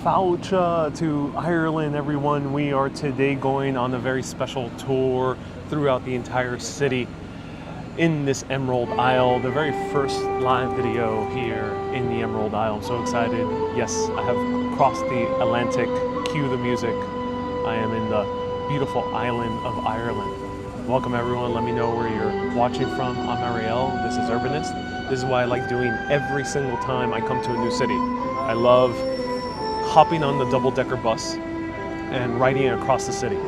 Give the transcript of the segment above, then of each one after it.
Fáilte to Ireland, everyone. We are today going on a very special tour throughout the entire city in this Emerald Isle, the very first live video here in the Emerald Isle. I'm so excited. Yes, I have crossed the Atlantic. Cue the music. I am in the beautiful island of Ireland. Welcome everyone. Let me know where you're watching from. I'm Ariel. This is Urbanist. This is what I like doing every single time I come to a new city. I love hopping on the double-decker bus and riding across the city.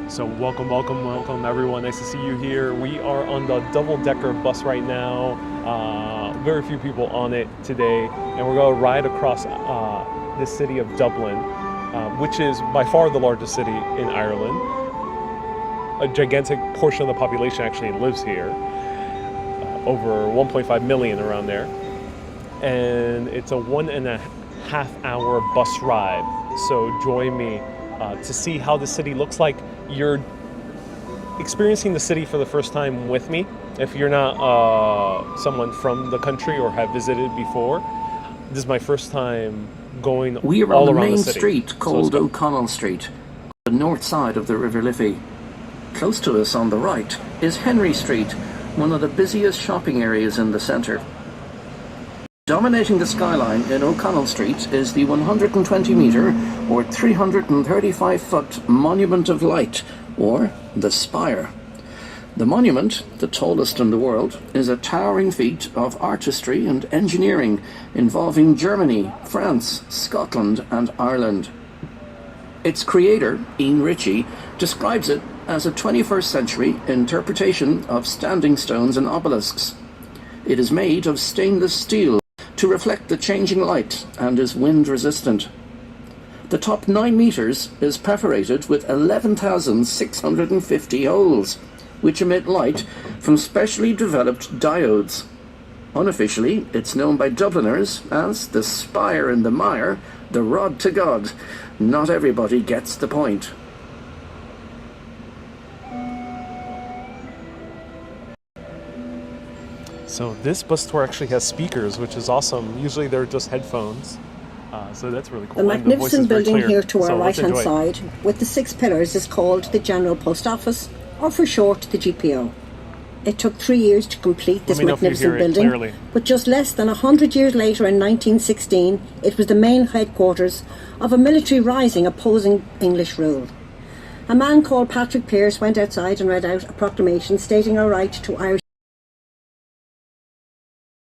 So welcome everyone. Nice to see you here. We are on the double-decker bus right now. Very few people on it today, and we're going to ride across the city of Dublin, which is by far the largest city in Ireland. A gigantic portion of the population actually lives here, over 1.5 million around there. And it's a 1.5 hour bus ride. So join me to see how the city looks like. You're experiencing the city for the first time with me. If you're not someone from the country or have visited before, this is my first time going all around the city. We are on the main street called O'Connell Street, on the north side of the River Liffey. Close to us on the right is Henry Street, one of the busiest shopping areas in the centre. Dominating the skyline in O'Connell Street is the 120-metre or 335-foot Monument of Light, or the Spire. The monument, the tallest in the world, is a towering feat of artistry and engineering involving Germany, France, Scotland and Ireland. Its creator, Ian Ritchie, describes it as a 21st century interpretation of standing stones and obelisks. It is made of stainless steel to reflect the changing light and is wind resistant. The top 9 metres is perforated with 11,650 holes, which emit light from specially developed diodes. Unofficially, it's known by Dubliners as the Spire in the Mire, the Rod to God. Not everybody gets the point. So this bus tour actually has speakers, which is awesome. Usually they're just headphones, so that's really cool. The magnificent building here to our right-hand side, with the 6 pillars, is called the General Post Office, or for short, the GPO. It took 3 years to complete this magnificent building, but just less than 100 years later, in 1916, it was the main headquarters of a military rising opposing English rule. A man called Patrick Pearse went outside and read out a proclamation stating our right to Irish.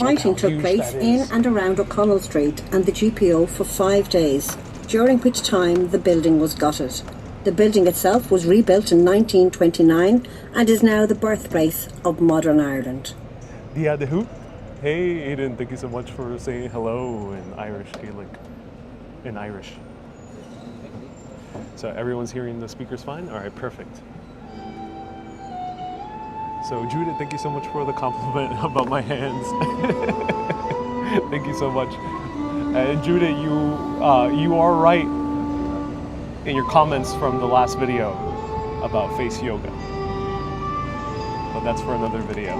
Fighting took place in and around O'Connell Street and the GPO for 5 days, during which time the building was gutted. The building itself was rebuilt in 1929 and is now the birthplace of modern Ireland. Dia de Hoop. Hey Aidan, thank you so much for saying hello in Irish Gaelic. In Irish. So everyone's hearing the speakers fine? Alright, perfect. So Judith, thank you so much for the compliment about my hands. Thank you so much. And Judith, you are right in your comments from the last video about face yoga. But that's for another video.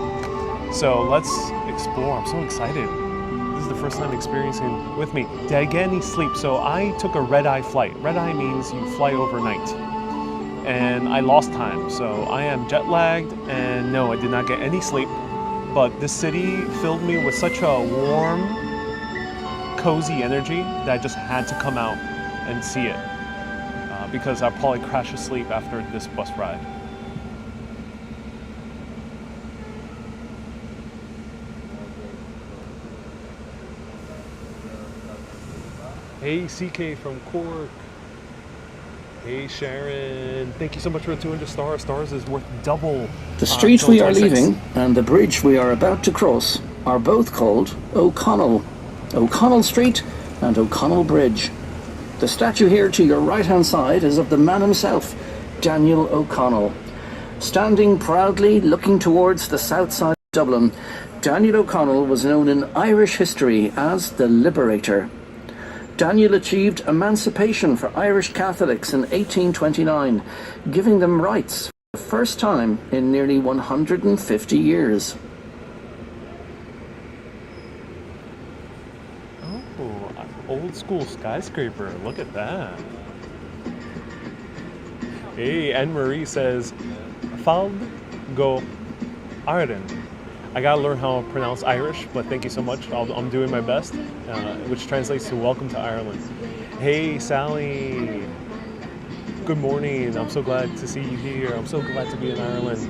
So let's explore. I'm so excited. This is the first time experiencing with me. Did I get any sleep? So I took a red-eye flight. Red-eye means you fly overnight. And I lost time, so I am jet lagged, and no, I did not get any sleep. But this city filled me with such a warm, cozy energy that I just had to come out and see it, because I'll probably crash asleep after this bus ride. Hey CK from Cork. Hey Sharon, thank you so much for the 200 stars. Stars is worth double. The street we are leaving and the bridge we are about to cross are both called O'Connell. O'Connell Street and O'Connell Bridge. The statue here to your right-hand side is of the man himself, Daniel O'Connell. Standing proudly looking towards the south side of Dublin, Daniel O'Connell was known in Irish history as the Liberator. Daniel achieved emancipation for Irish Catholics in 1829, giving them rights for the first time in nearly 150 years. old school skyscraper. Look at that. Hey, Anne Marie says, Fald go Ireland. I gotta learn how to pronounce Irish, but thank you so much. I'm doing my best, which translates to welcome to Ireland. Hey, Sally. Good morning. I'm so glad to see you here. I'm so glad to be in Ireland.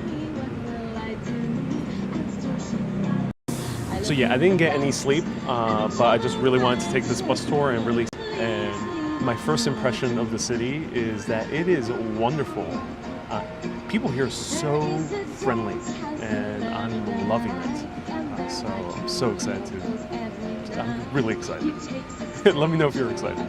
So yeah, I didn't get any sleep, but I just really wanted to take this bus tour and really. And my first impression of the city is that it is wonderful. People here are so friendly, and I'm loving it. So I'm so excited too. I'm really excited. Let me know if you're excited.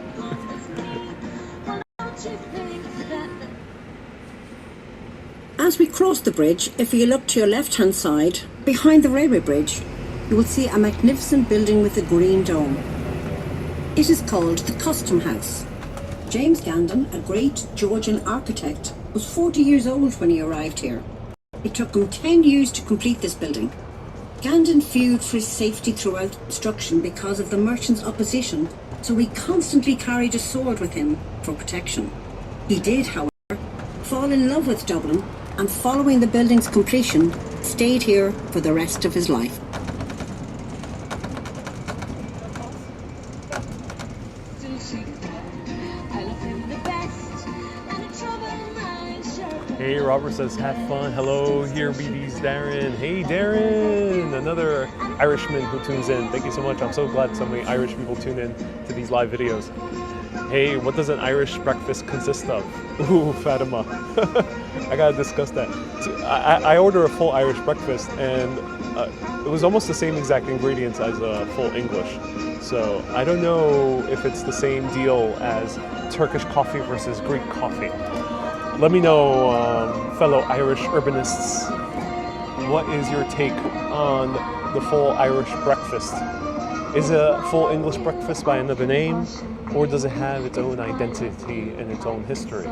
As we cross the bridge, if you look to your left-hand side, behind the railway bridge, you will see a magnificent building with a green dome. It is called the Custom House. James Gandon, a great Georgian architect, was 40 years old when he arrived here. It took him 10 years to complete this building. Gandon feared for his safety throughout construction because of the merchants' opposition, so he constantly carried a sword with him for protection. He did, however, fall in love with Dublin, and following the building's completion, stayed here for the rest of his life. Hey, Robert says, have fun. Hello, here BD's Darren. Hey, Darren, another Irishman who tunes in. Thank you so much. I'm so glad so many Irish people tune in to these live videos. Hey, what does an Irish breakfast consist of? Ooh, Fatima. I gotta discuss that. I order a full Irish breakfast, and it was almost the same exact ingredients as a full English. So I don't know if it's the same deal as Turkish coffee versus Greek coffee. Let me know, fellow Irish urbanists, what is your take on the full Irish breakfast? Is it a full English breakfast by another name? Or does it have its own identity and its own history?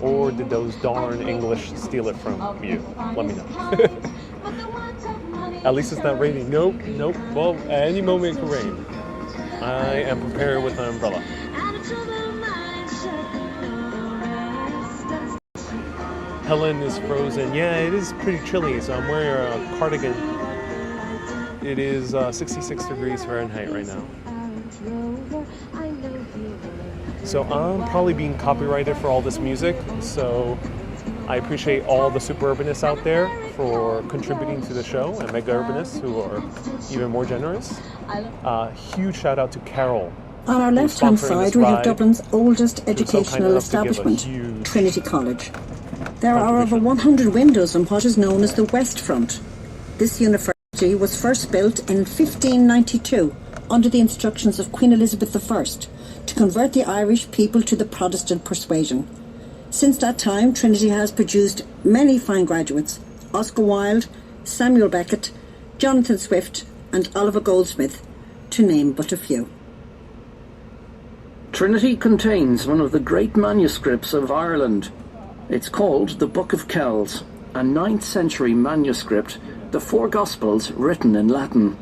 Or did those darn English steal it from you? Let me know. At least it's not raining. Nope. Well, at any moment it could rain. I am prepared with an umbrella. Helen is frozen. Yeah, it is pretty chilly, so I'm wearing a cardigan. It is 66 degrees Fahrenheit right now. So I'm probably being copyrighted for all this music, so I appreciate all the super urbanists out there for contributing to the show, and mega urbanists who are even more generous. Huge shout out to Carol. On our left-hand side, we have Dublin's oldest educational establishment, Trinity College. There are over 100 windows on what is known as the West Front. This university was first built in 1592 under the instructions of Queen Elizabeth I to convert the Irish people to the Protestant persuasion. Since that time, Trinity has produced many fine graduates: Oscar Wilde, Samuel Beckett, Jonathan Swift, and Oliver Goldsmith, to name but a few. Trinity contains one of the great manuscripts of Ireland. It's called the Book of Kells, a 9th century manuscript, the four Gospels written in Latin.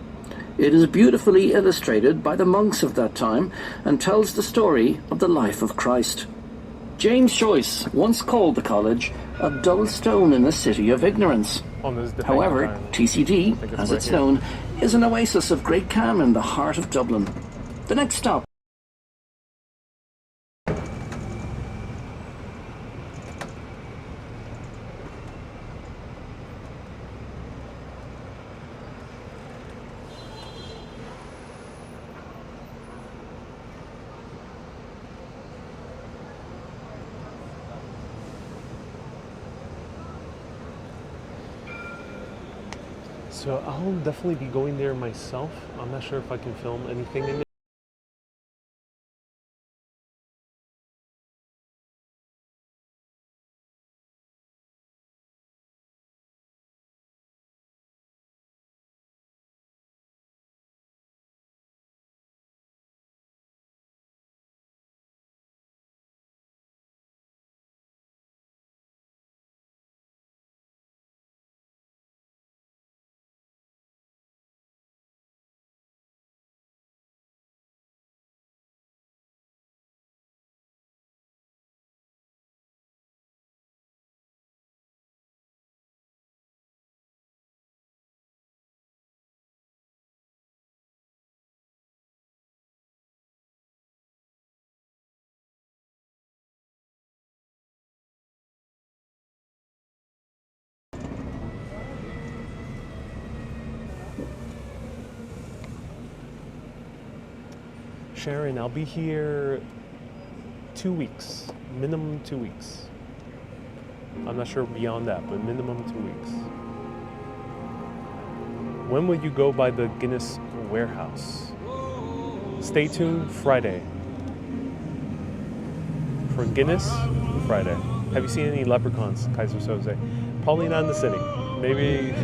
It is beautifully illustrated by the monks of that time and tells the story of the life of Christ. James Joyce once called the college a dull stone in the city of ignorance. However, TCD, as it's known, is an oasis of great calm in the heart of Dublin. The next stop. So I'll definitely be going there myself. I'm not sure if I can film anything in there. Sharon, I'll be here 2 weeks, minimum 2 weeks. I'm not sure beyond that, but minimum 2 weeks. When will you go by the Guinness warehouse? Stay tuned, Friday. For Guinness, Friday. Have you seen any leprechauns, Kaiser Soze? Probably not in the city. Maybe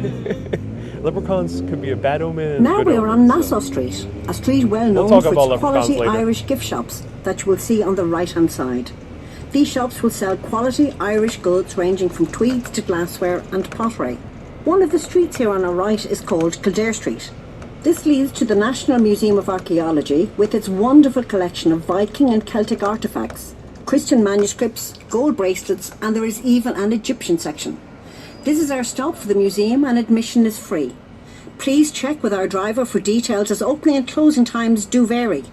leprechauns could be a bad omen. Now we are on Nassau Street, a street well known for its quality Irish gift shops that you will see on the right-hand side. These shops will sell quality Irish goods ranging from tweeds to glassware and pottery. One of the streets here on our right is called Kildare Street. This leads to the National Museum of Archaeology with its wonderful collection of Viking and Celtic artefacts, Christian manuscripts, gold bracelets, and there is even an Egyptian section. This is our stop for the museum and admission is free. Please check with our driver for details as opening and closing times do vary.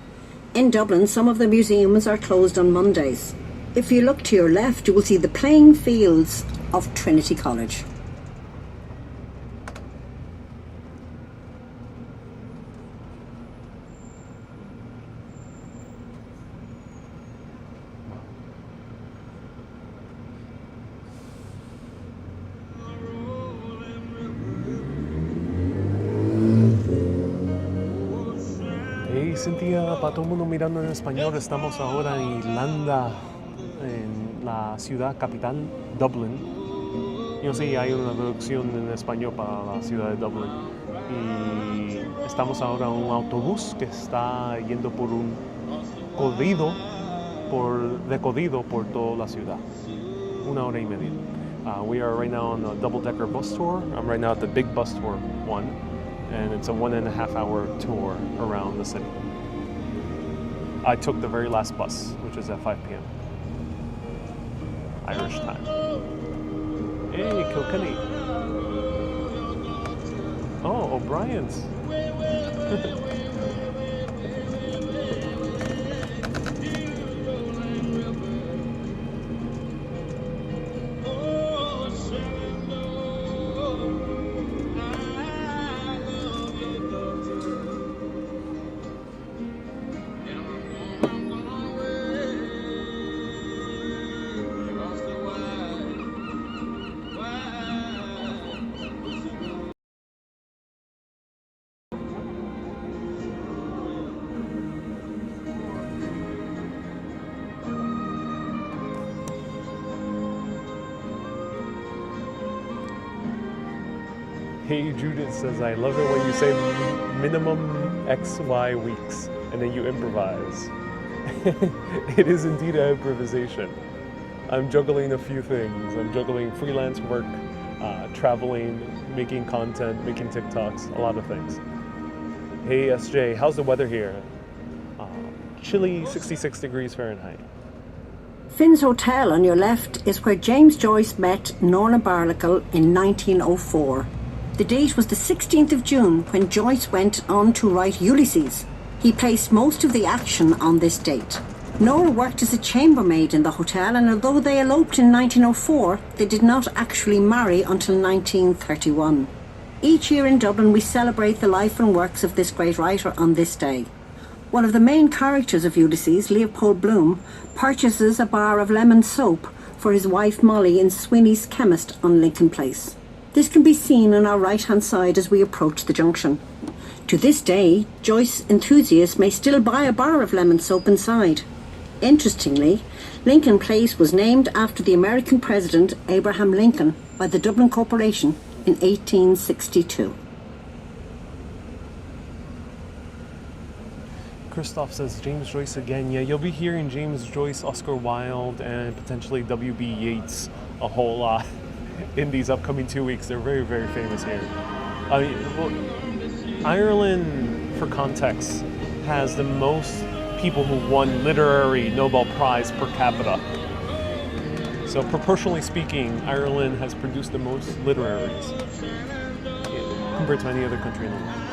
In Dublin, some of the museums are closed on Mondays. If you look to your left, you will see the playing fields of Trinity College. Cynthia, para todo el mundo mirando en español, estamos ahora en Irlanda, en la ciudad capital, Dublin. Yo sé, hay una traducción en español para la ciudad de Dublin. Y estamos ahora en un autobús que está yendo por un recorrido por toda la ciudad. 1 hora y media. We are right now on a double-decker bus tour. I'm right now at the big bus tour one. And it's a 1.5 hour tour around the city. I took the very last bus, which is at 5 p.m. Irish time. Hey, Kilkenny. Oh, O'Brien's. Hey, Judith says, I love it when you say minimum XY weeks and then you improvise. It is indeed an improvisation. I'm juggling a few things. I'm juggling freelance work, traveling, making content, making TikToks, a lot of things. Hey, SJ, how's the weather here? Chilly 66 degrees Fahrenheit. Finn's Hotel on your left is where James Joyce met Norna Barnacle in 1904. The date was the 16th of June when Joyce went on to write Ulysses. He placed most of the action on this date. Nora worked as a chambermaid in the hotel, and although they eloped in 1904, they did not actually marry until 1931. Each year in Dublin we celebrate the life and works of this great writer on this day. One of the main characters of Ulysses, Leopold Bloom, purchases a bar of lemon soap for his wife Molly in Sweeney's Chemist on Lincoln Place. This can be seen on our right-hand side as we approach the junction. To this day, Joyce enthusiasts may still buy a bar of lemon soap inside. Interestingly, Lincoln Place was named after the American President Abraham Lincoln by the Dublin Corporation in 1862. Christoph says James Joyce again. Yeah, you'll be hearing James Joyce, Oscar Wilde, and potentially W.B. Yeats a whole lot in these upcoming 2 weeks. They're very, very famous here. Ireland, for context, has the most people who won literary Nobel Prize per capita. So proportionally speaking, Ireland has produced the most literaries compared to any other country in the world.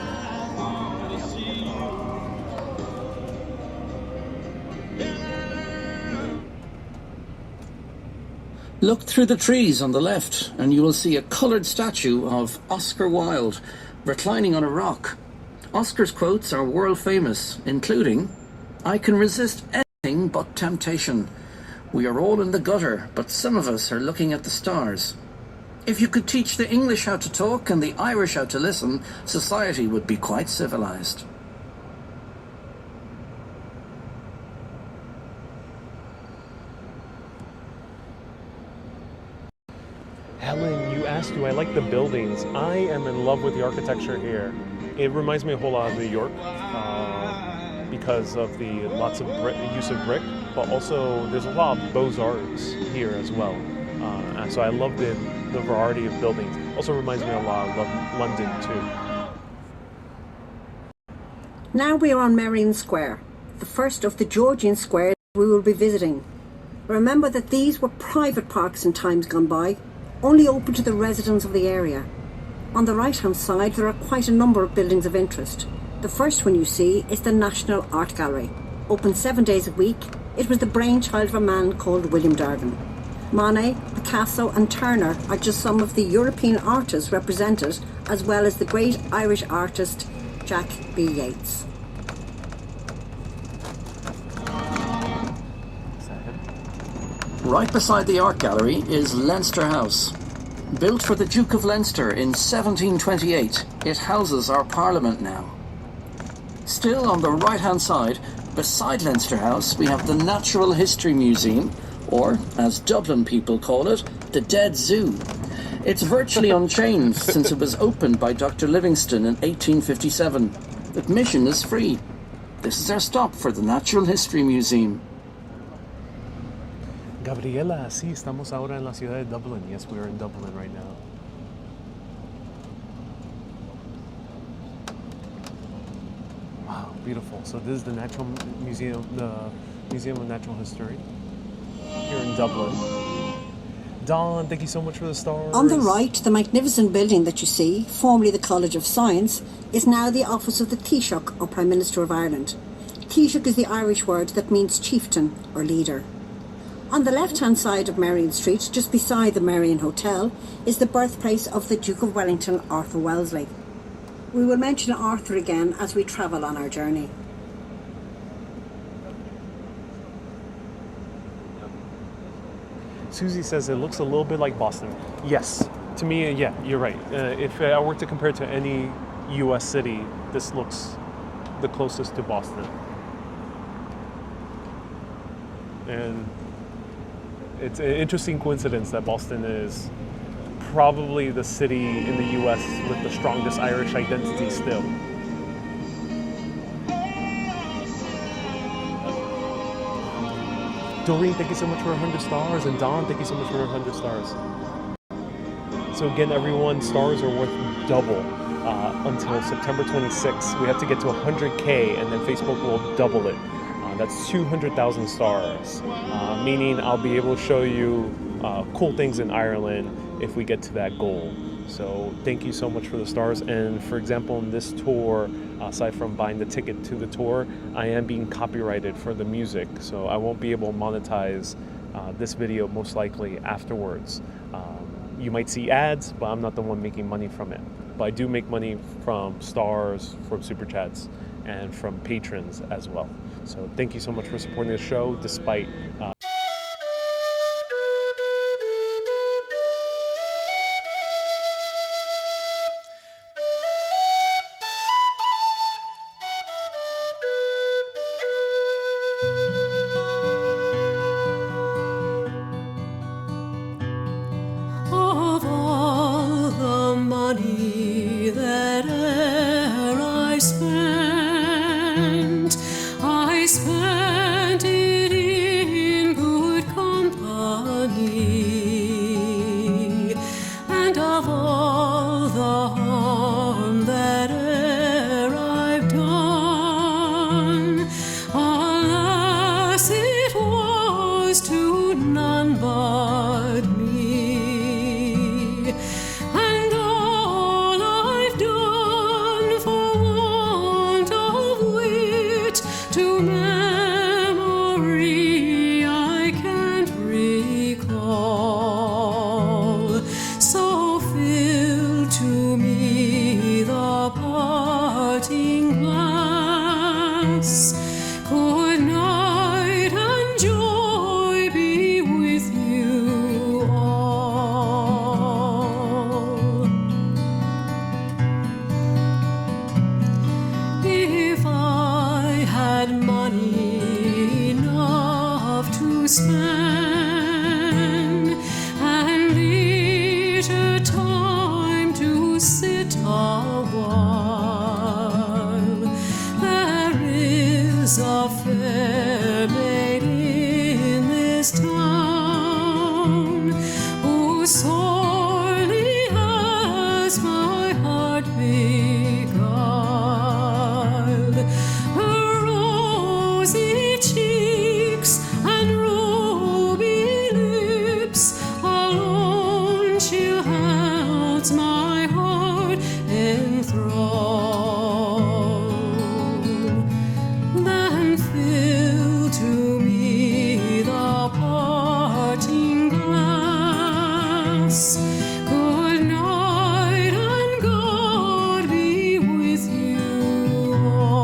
Look through the trees on the left and you will see a coloured statue of Oscar Wilde reclining on a rock. Oscar's quotes are world famous, including, I can resist anything but temptation. We are all in the gutter, but some of us are looking at the stars. If you could teach the English how to talk and the Irish how to listen, society would be quite civilized. Helen, you asked, do I like the buildings? I am in love with the architecture here. It reminds me a whole lot of New York because of the lots of use of brick, but also there's a lot of Beaux-Arts here as well. So I love the variety of buildings. Also reminds me a lot of London too. Now we are on Merrion Square, the first of the Georgian squares we will be visiting. Remember that these were private parks in times gone by, only open to the residents of the area. On the right hand side there are quite a number of buildings of interest. The first one you see is the National Art Gallery. Open 7 days a week, it was the brainchild of a man called William Dargan. Monet, Picasso and Turner are just some of the European artists represented, as well as the great Irish artist Jack B. Yeats. Right beside the art gallery is Leinster House. Built for the Duke of Leinster in 1728, it houses our Parliament now. Still on the right-hand side, beside Leinster House, we have the Natural History Museum, or, as Dublin people call it, the Dead Zoo. It's virtually unchanged since it was opened by Dr. Livingstone in 1857. Admission is free. This is our stop for the Natural History Museum. Gabriela, sí, estamos ahora en la ciudad de Dublin. Yes, we are in Dublin right now. Wow, beautiful. So this is the Natural Museum, the Museum of Natural History here in Dublin. Dawn, thank you so much for the stars. On the right, the magnificent building that you see, formerly the College of Science, is now the office of the Taoiseach, or Prime Minister of Ireland. Taoiseach is the Irish word that means chieftain or leader. On the left-hand side of Merrion Street, just beside the Merrion Hotel, is the birthplace of the Duke of Wellington, Arthur Wellesley. We will mention Arthur again as we travel on our journey. Susie says it looks a little bit like Boston. Yes, to me, yeah, you're right. If I were to compare it to any U.S. city, this looks the closest to Boston. And it's an interesting coincidence that Boston is probably the city in the U.S. with the strongest Irish identity still. Doreen, thank you so much for 100 stars. And Don, thank you so much for 100 stars. So again, everyone, stars are worth double until September 26th. We have to get to 100K and then Facebook will double it. That's 200,000 stars, meaning I'll be able to show you cool things in Ireland if we get to that goal. So thank you so much for the stars. And for example, in this tour, aside from buying the ticket to the tour, I am being copyrighted for the music. So I won't be able to monetize this video most likely afterwards. You might see ads, but I'm not the one making money from it. But I do make money from stars, from super chats, and from patrons as well. So thank you so much for supporting the show despite of all the money that e'er I spent it in good company, and of all the harm that e'er I've done, alas, it was to none but me, and all I've done for want of wit to memory I can't recall. So fill to me the parting glass, good her rosy cheeks and ruby lips alone she holds my heart enthralled. Then fill to me the parting glass. Good night and God be with you all.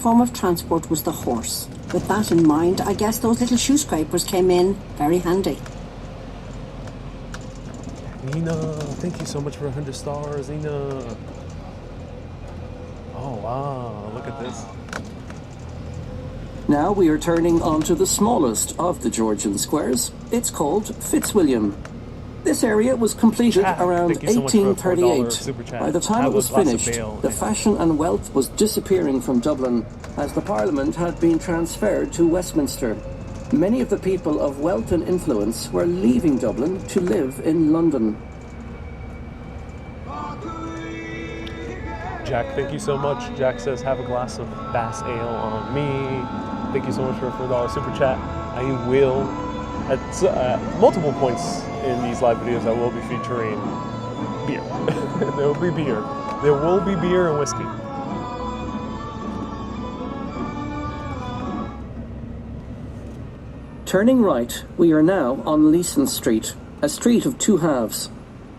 Form of transport was the horse. With that in mind, I guess those little shoe scrapers came in very handy. Nina, thank you so much for 100 stars, Nina. Oh wow, look at this. Now we are turning onto the smallest of the Georgian squares. It's called Fitzwilliam. This area was completed around Thank you so much for a $4 1838. super chat. By the time Have it was a glass of finished, ale. the fashion and wealth was disappearing from Dublin as the Parliament had been transferred to Westminster. Many of the people of wealth and influence were leaving Dublin to live in London. Jack, thank you so much. Jack says, have a glass of Bass Ale on me. Thank you so much for a $4 super chat. I will, at multiple points in these live videos, I will be featuring beer. There will be beer. There will be beer and whiskey. Turning right, we are now on Leeson Street, a street of two halves.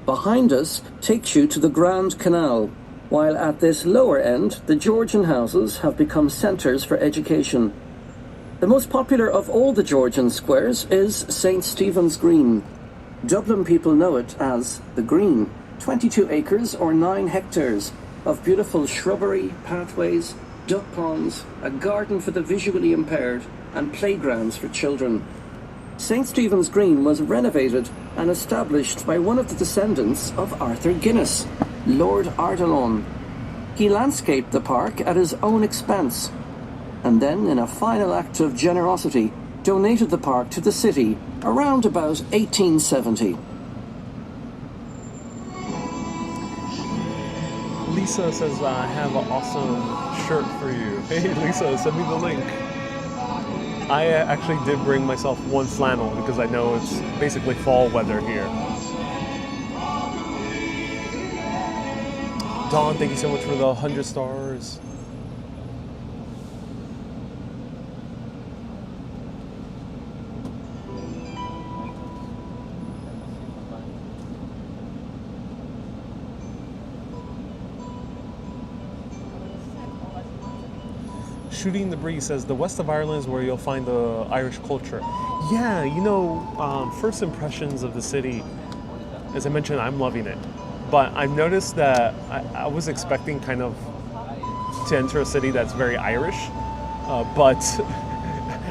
Behind us takes you to the Grand Canal, while at this lower end, the Georgian houses have become centres for education. The most popular of all the Georgian squares is St. Stephen's Green. Dublin people know it as the Green, 22 acres or 9 hectares of beautiful shrubbery, pathways, duck ponds, a garden for the visually impaired, and playgrounds for children. St. Stephen's Green was renovated and established by one of the descendants of Arthur Guinness, Lord Ardilaun. He landscaped the park at his own expense, and then, in a final act of generosity, donated the park to the city around about 1870. Lisa says, I have an awesome shirt for you. Hey Lisa, send me the link. I actually did bring myself one flannel because I know it's basically fall weather here. Dawn, thank you so much for the 100 stars. Shooting the Breeze says, the west of Ireland is where you'll find the Irish culture. Yeah, you know, first impressions of the city, as I mentioned, I'm loving it. But I've noticed that I was expecting kind of to enter a city that's very Irish, but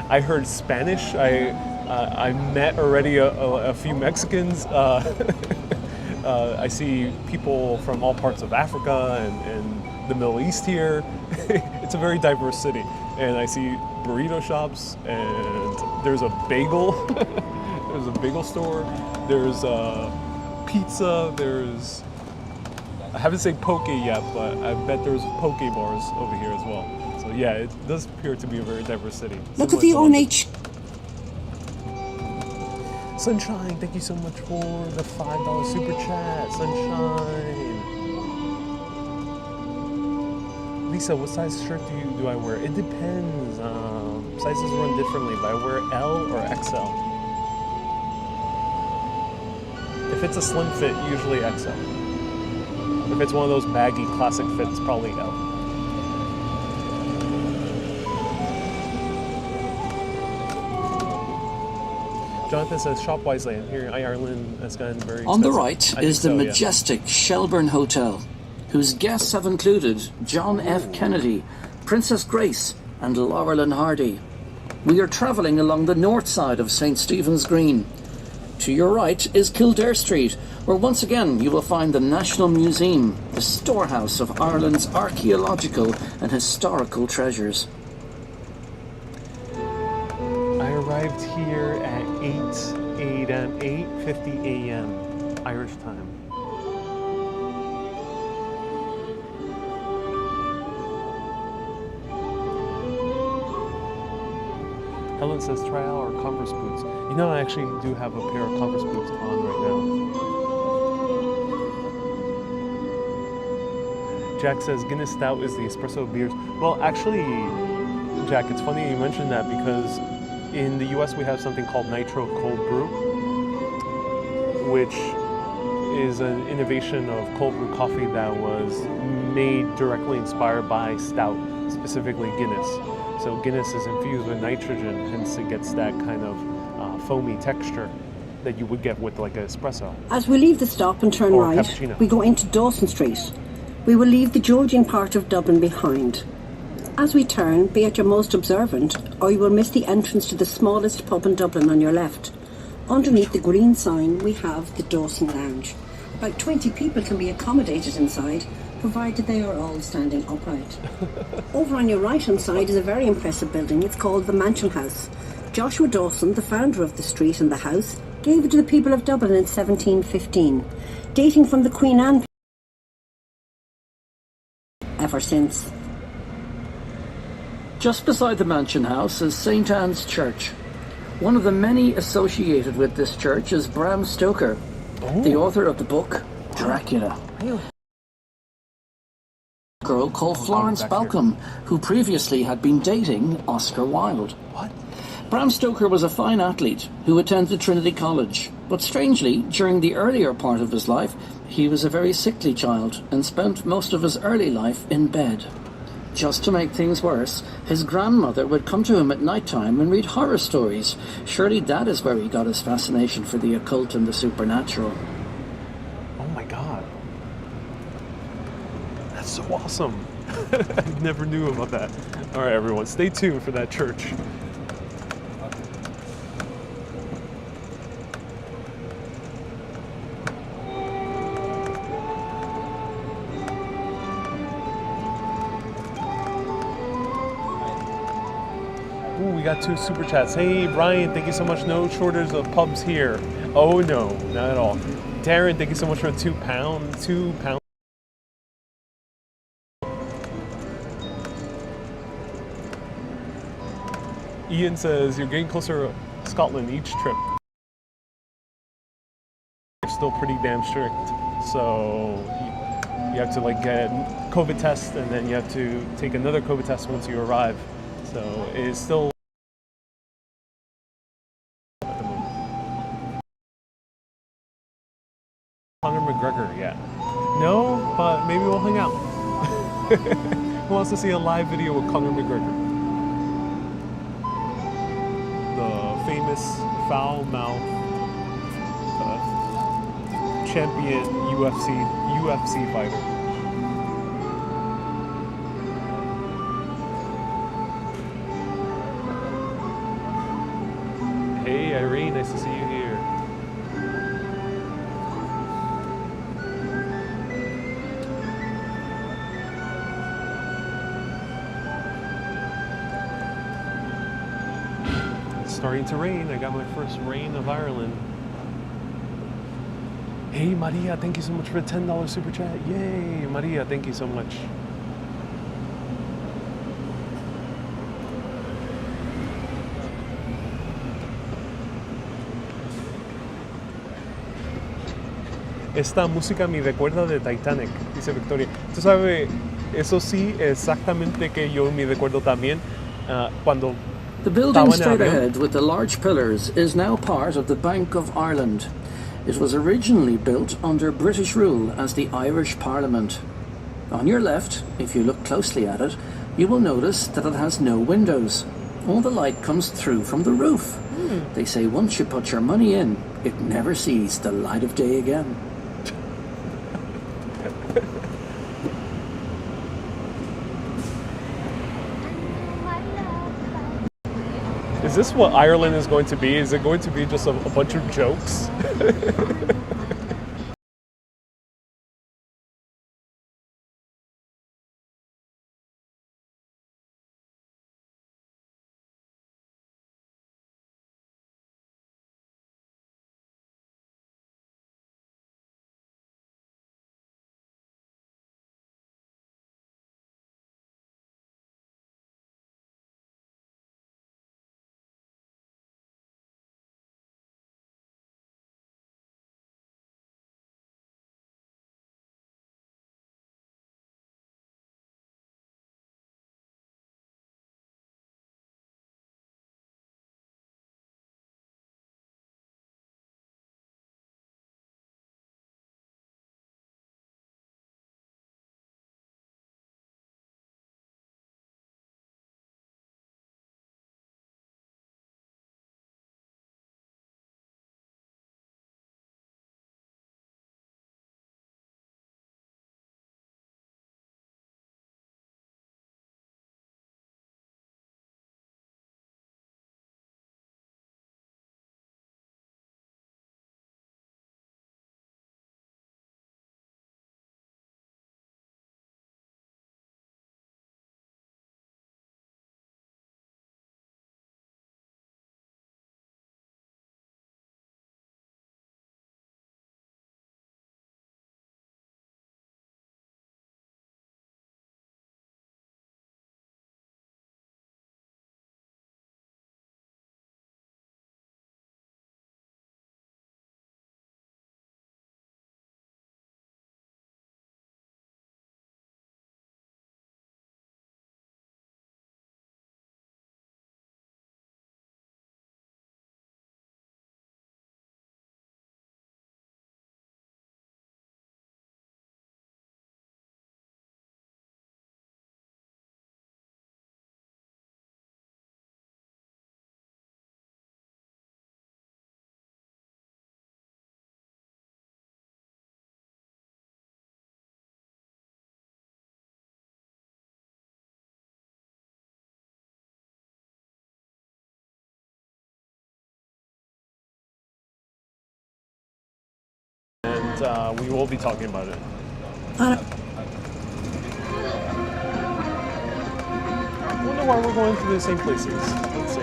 I heard Spanish. I met already a few Mexicans. I see people from all parts of Africa and the Middle East here. It's a very diverse city, and I see burrito shops, and there's a bagel. There's a bagel store. There's pizza. There's, I haven't said poke yet, but I bet there's poke bars over here as well. So yeah, it does appear to be a very diverse city. Look at the ONH. Sunshine, thank you so much for the $5 super chat. Sunshine. Lisa, what size shirt do I wear? It depends. Sizes run differently, but I wear L or XL. If it's a slim fit, usually XL. If it's one of those baggy classic fits, probably L. Jonathan says, shop wisely. And here in Ireland has gotten very expensive. On the right is the majestic Shelburne Hotel, whose guests have included John F. Kennedy, Princess Grace, and Laurel and Hardy. We are travelling along the north side of St. Stephen's Green. To your right is Kildare Street, where once again you will find the National Museum, the storehouse of Ireland's archaeological and historical treasures. I arrived here at 8:50 a.m. Irish time. Helen says try out our Converse boots. You know, I actually do have a pair of Converse boots on right now. Jack says Guinness Stout is the espresso beers. Well, actually, Jack, it's funny you mentioned that because in the US we have something called Nitro Cold Brew, which is an innovation of cold brew coffee that was made directly inspired by stout, specifically Guinness. So Guinness is infused with nitrogen, hence it gets that kind of foamy texture that you would get with like an espresso. As we leave the stop and turn right, cappuccino. we go into Dawson Street. We will leave the Georgian part of Dublin behind. As we turn, be at your most observant, or you will miss the entrance to the smallest pub in Dublin on your left. Underneath the green sign, we have the Dawson Lounge. About 20 people can be accommodated inside, provided they are all standing upright. Over on your right-hand side is a very impressive building. It's called the Mansion House. Joshua Dawson, the founder of the street and the house, gave it to the people of Dublin in 1715, dating from the Queen Anne ever since. Just beside the Mansion House is St. Anne's Church. One of the many associated with this church is Bram Stoker, the author of the book Dracula. A girl called Florence Balcom, who previously had been dating Oscar Wilde. What? Bram Stoker was a fine athlete who attended Trinity College, but strangely, during the earlier part of his life, he was a very sickly child and spent most of his early life in bed. Just to make things worse, his grandmother would come to him at night time and read horror stories. Surely that is where he got his fascination for the occult and the supernatural. Oh my god. That's so awesome. I never knew about that. Alright everyone, stay tuned for that church. We got 2 super chats. Hey Brian, thank you so much. No shortage of pubs here. Oh no, not at all. Darren, thank you so much for the £2. £2. Ian says you're getting closer to Scotland each trip. It's still pretty damn strict. So you have to like get COVID test and then you have to take another COVID test once you arrive. So it is still at the moment. Conor McGregor, yeah. No, but maybe we'll hang out. Who wants to see a live video with Conor McGregor? The famous foul-mouthed champion UFC fighter. Hey Irene, nice to see you here. It's starting to rain. I got my first rain of Ireland. Hey Maria, thank you so much for the $10 super chat. Yay, Maria, thank you so much. Esta música me recuerda de Titanic, dice Victoria. Tú sabes, eso sí, exactamente que yo me recuerdo también cuando the building straight ahead with the large pillars is now part of the Bank of Ireland. It was originally built under British rule as the Irish Parliament. On your left, if you look closely at it, you will notice that it has no windows. All the light comes through from the roof. They say once you put your money in, it never sees the light of day again. Is this what Ireland is going to be? Is it going to be just a bunch of jokes? And we will be talking about it. I wonder why we're going to the same places. Let's see.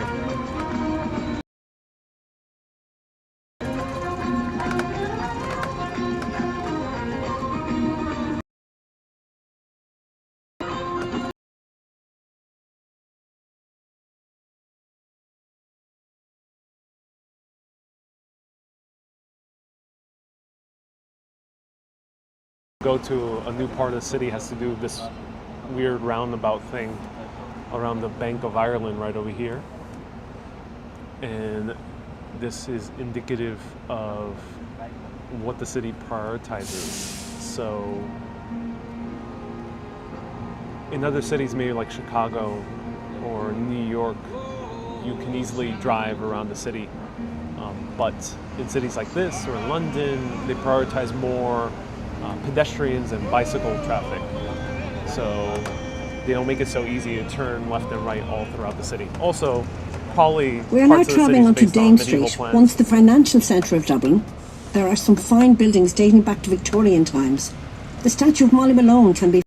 Go to a new part of the city has to do this weird roundabout thing around the Bank of Ireland right over here. And this is indicative of what the city prioritizes. So in other cities, maybe like Chicago or New York, you can easily drive around the city. But in cities like this or in London, they prioritize more pedestrians and bicycle traffic. So they don't make it so easy to turn left and right all throughout the city. Also, probably we are now travelling onto Dame Street, once the financial centre of Dublin. There are some fine buildings dating back to Victorian times. The statue of Molly Malone can be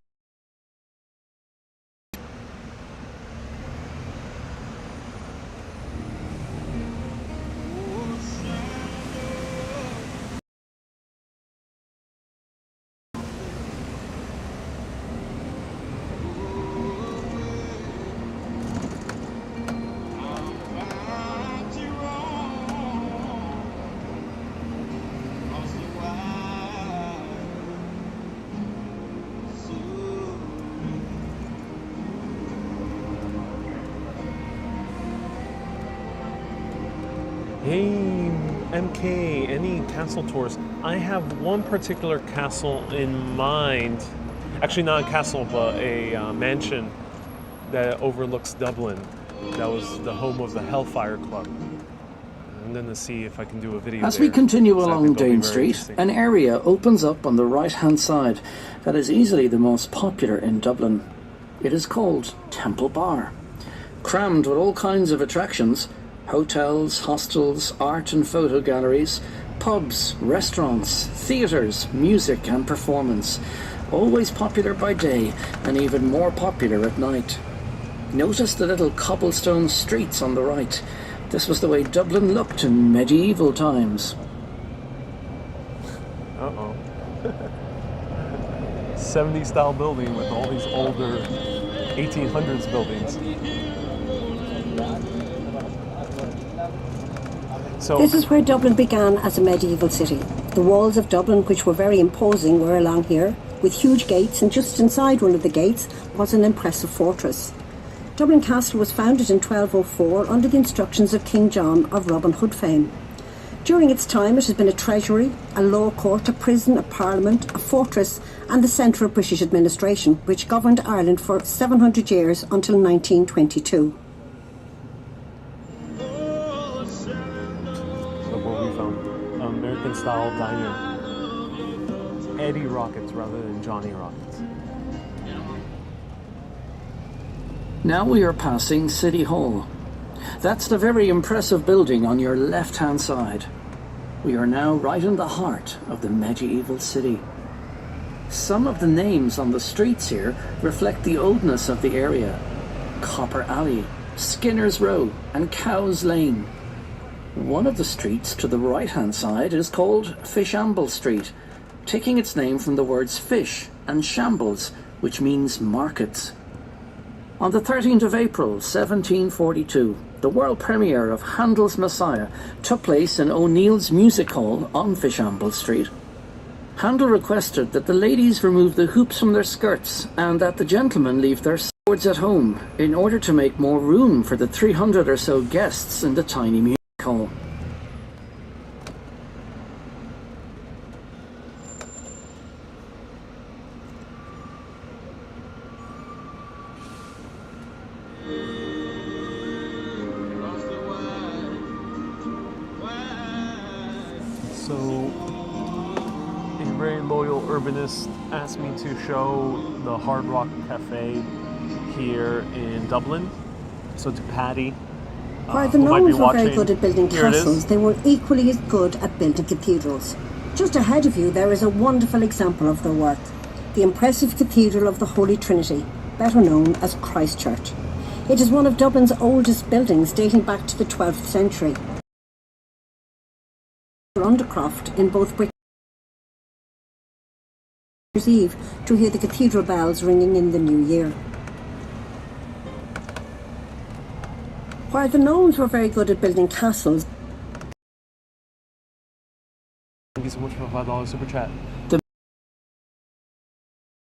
Hey, MK, any castle tours? I have one particular castle in mind. Actually, not a castle, but a mansion that overlooks Dublin. That was the home of the Hellfire Club. I'm going to see if I can do a video As there. we continue along Dame Street, an area opens up on the right-hand side that is easily the most popular in Dublin. It is called Temple Bar. Crammed with all kinds of attractions, Hotels, hostels, art and photo galleries, pubs, restaurants, theatres, music and performance. Always popular by day and even more popular at night. Notice the little cobblestone streets on the right. This was the way Dublin looked in medieval times. Uh-oh. 70s style building with all these older 1800s buildings. So this is where Dublin began as a medieval city. The walls of Dublin, which were very imposing, were along here, with huge gates, and just inside one of the gates was an impressive fortress. Dublin Castle was founded in 1204 under the instructions of King John of Robin Hood fame. During its time it has been a treasury, a law court, a prison, a parliament, a fortress and the centre of British administration, which governed Ireland for 700 years until 1922. Look what we found. American style diner. Eddie Rockets rather than Johnny Rockets. Now we are passing City Hall. That's the very impressive building on your left-hand side. We are now right in the heart of the medieval city. Some of the names on the streets here reflect the oldness of the area. Copper Alley, Skinner's Row and Cow's Lane. One of the streets to the right-hand side is called Fishamble Street, taking its name from the words fish and shambles, which means markets. On the 13th of April 1742, the world premiere of Handel's Messiah took place in O'Neill's Music Hall on Fishamble Street. Handel requested that the ladies remove the hoops from their skirts and that the gentlemen leave their swords at home in order to make more room for the 300 or so guests in the tiny music hall. So, a very loyal urbanist asked me to show the Hard Rock Cafe here in Dublin. So to Patty, while the Normans were very good at building castles, they were equally as good at building cathedrals. Just ahead of you there is a wonderful example of their work, the impressive Cathedral of the Holy Trinity, better known as Christ Church. It is one of Dublin's oldest buildings, dating back to the 12th century. Undercroft in both Brick Eve to hear the cathedral bells ringing in the new year. While the gnomes were very good at building castles, thank you so much for a $5 super chat. The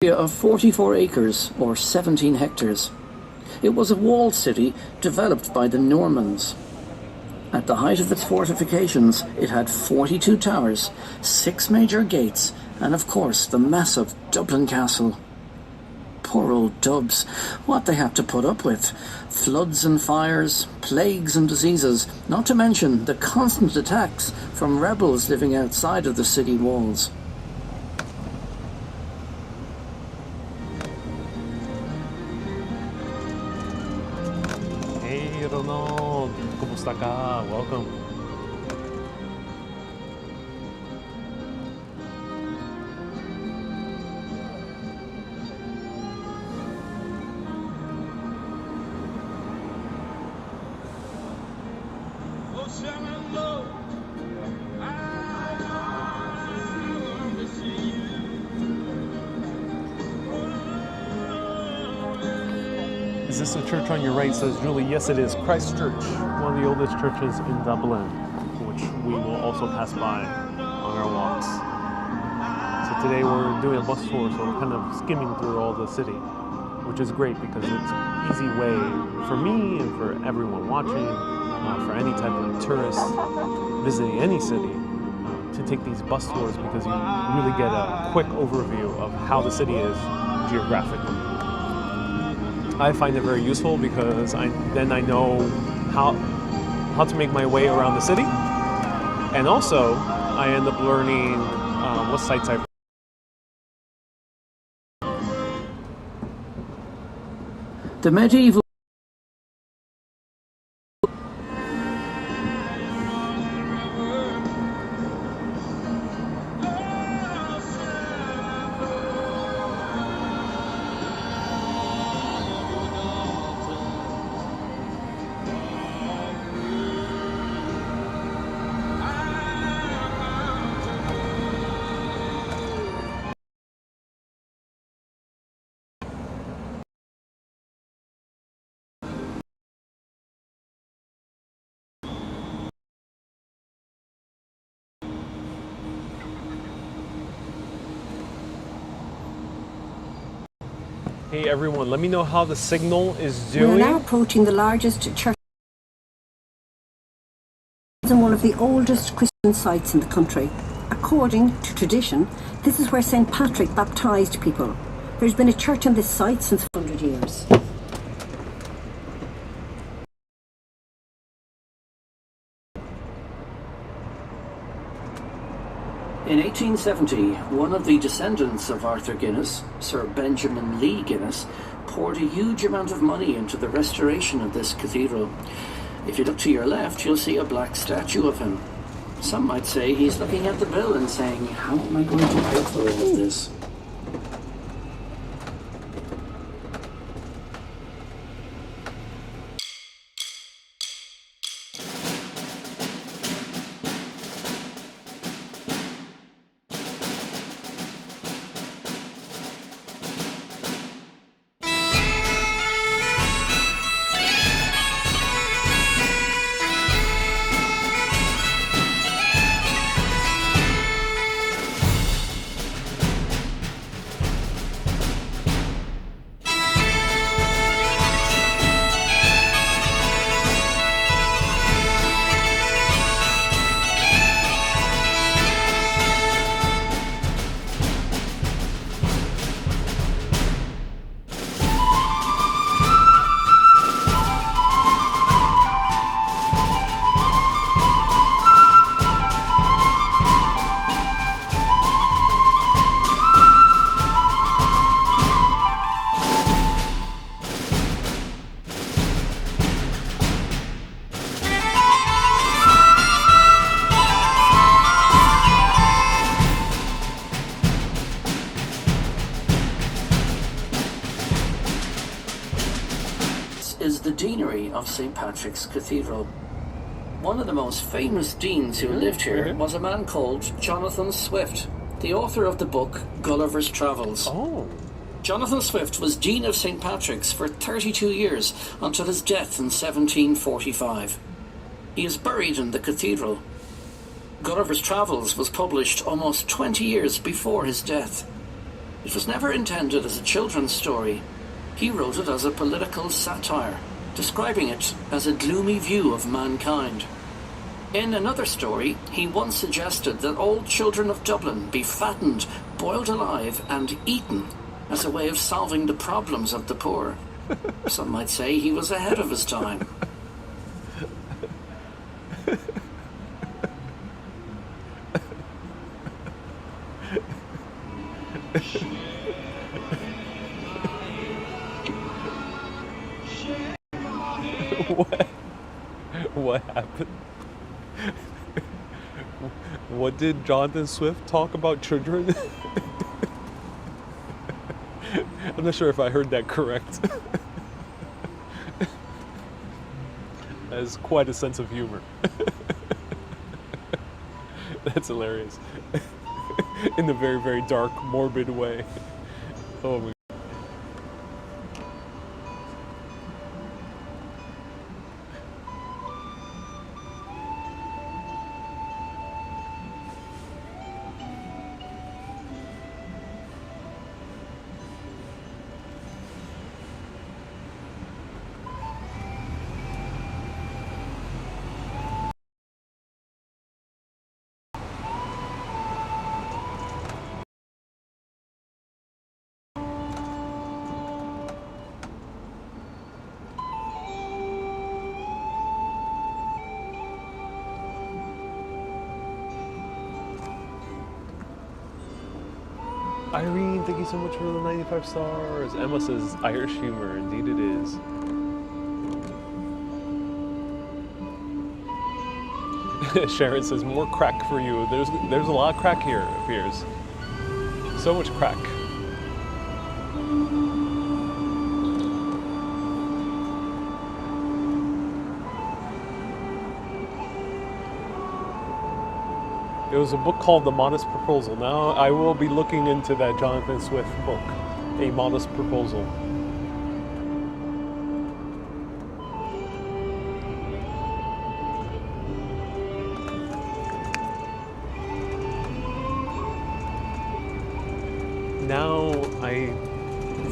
area of 44 acres or 17 hectares. It was a walled city developed by the Normans. At the height of its fortifications, it had 42 towers, 6 major gates, and of course the massive Dublin Castle. Poor old Dubs, what they had to put up with. Floods and fires, plagues and diseases, not to mention the constant attacks from rebels living outside of the city walls. Hey Ronald, ¿cómo está? Welcome. Is this the church on your right? Says Julie. Yes, it is. Christ Church, one of the oldest churches in Dublin, which we will also pass by on our walks. So today we're doing a bus tour, so we're kind of skimming through all the city, which is great because it's an easy way for me and for everyone watching, for any type of tourist visiting any city, to take these bus tours because you really get a quick overview of how the city is geographically. I find it very useful because then I know how to make my way around the city, and also I end up learning what sites I. The medieval Hey everyone, let me know how the signal is We're doing. now approaching the largest church and one of the oldest Christian sites in the country. According to tradition, this is where St. Patrick baptised people. There's been a church on this site since 100 years. In 1870, one of the descendants of Arthur Guinness, Sir Benjamin Lee Guinness, poured a huge amount of money into the restoration of this cathedral. If you look to your left, you'll see a black statue of him. Some might say he's looking at the bill and saying, how am I going to pay for all of this? Is the deanery of St. Patrick's Cathedral. One of the most famous deans who lived here was a man called Jonathan Swift, the author of the book Gulliver's Travels. Oh. Jonathan Swift was Dean of St. Patrick's for 32 years until his death in 1745. He is buried in the cathedral. Gulliver's Travels was published almost 20 years before his death. It was never intended as a children's story. He wrote it as a political satire, describing it as a gloomy view of mankind. In another story, he once suggested that all children of Dublin be fattened, boiled alive, and eaten as a way of solving the problems of the poor. Some might say he was ahead of his time. What happened? What did Jonathan Swift talk about children? I'm not sure if I heard that correct. That is quite a sense of humor. That's hilarious. In a very, very dark, morbid way. Oh my. Irene, thank you so much for the 95 stars. Emma says, Irish humor. Indeed it is. Sharon says, more crack for you. There's a lot of crack here, it appears. So much crack. It was a book called The Modest Proposal. Now I will be looking into that Jonathan Swift book, A Modest Proposal. Now I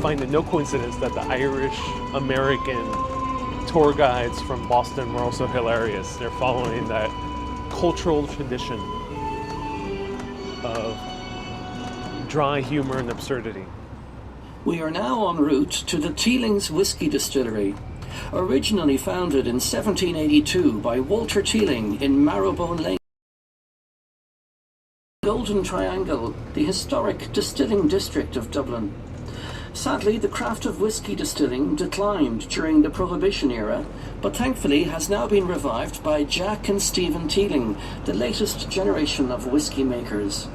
find it no coincidence that the Irish-American tour guides from Boston were also hilarious. They're following that cultural tradition of dry humor and absurdity. We are now en route to the Teeling's Whiskey Distillery, originally founded in 1782 by Walter Teeling in Marrowbone Lane. Golden Triangle, the historic distilling district of Dublin. Sadly, the craft of whiskey distilling declined during the Prohibition era, but thankfully has now been revived by Jack and Stephen Teeling, the latest generation of whiskey makers.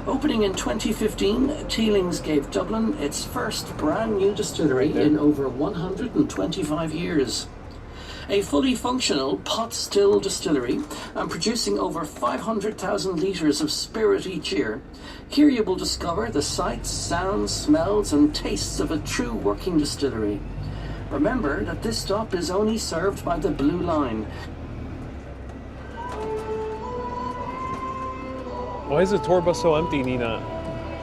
Opening in 2015, Teeling's gave Dublin its first brand new distillery in over 125 years. A fully functional pot-still distillery and producing over 500,000 litres of spirit each year. Here you will discover the sights, sounds, smells and tastes of a true working distillery. Remember that this stop is only served by the Blue Line. Why is the tour bus so empty, Nina?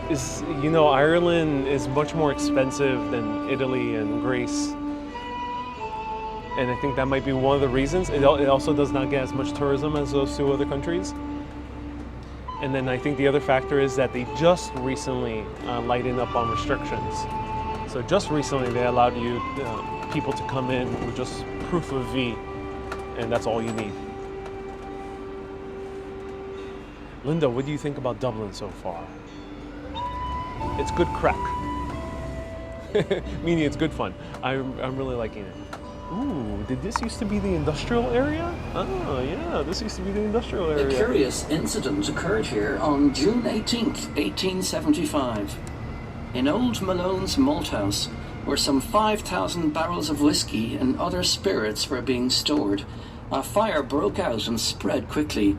Ireland is much more expensive than Italy and Greece. And I think that might be one of the reasons. It also does not get as much tourism as those two other countries. And then I think the other factor is that they just recently lightened up on restrictions. So just recently they allowed people to come in with just proof of V, and that's all you need. Linda, what do you think about Dublin so far? It's good crack. Meaning it's good fun. I'm really liking it. Ooh, did this used to be the industrial area? Oh, yeah, this used to be the industrial area. A curious incident occurred here on June 18th, 1875. In Old Malone's malt house, where some 5,000 barrels of whiskey and other spirits were being stored, a fire broke out and spread quickly.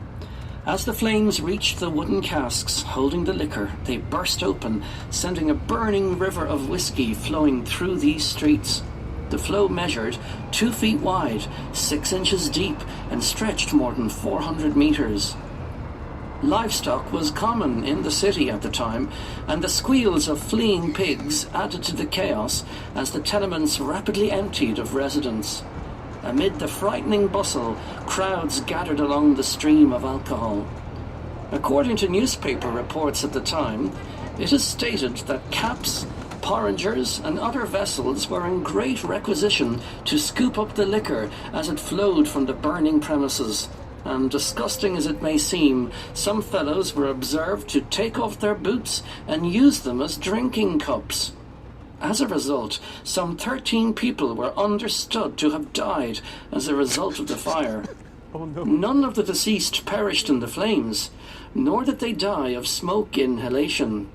As the flames reached the wooden casks holding the liquor, they burst open, sending a burning river of whiskey flowing through these streets. The flow measured 2 feet wide, 6 inches deep, and stretched more than 400 meters. Livestock was common in the city at the time, and the squeals of fleeing pigs added to the chaos as the tenements rapidly emptied of residents. Amid the frightening bustle, crowds gathered along the stream of alcohol. According to newspaper reports at the time, it is stated that caps, porringers and other vessels were in great requisition to scoop up the liquor as it flowed from the burning premises, and disgusting as it may seem, some fellows were observed to take off their boots and use them as drinking cups. As a result, some 13 people were understood to have died as a result of the fire. Oh, no. None of the deceased perished in the flames, nor did they die of smoke inhalation.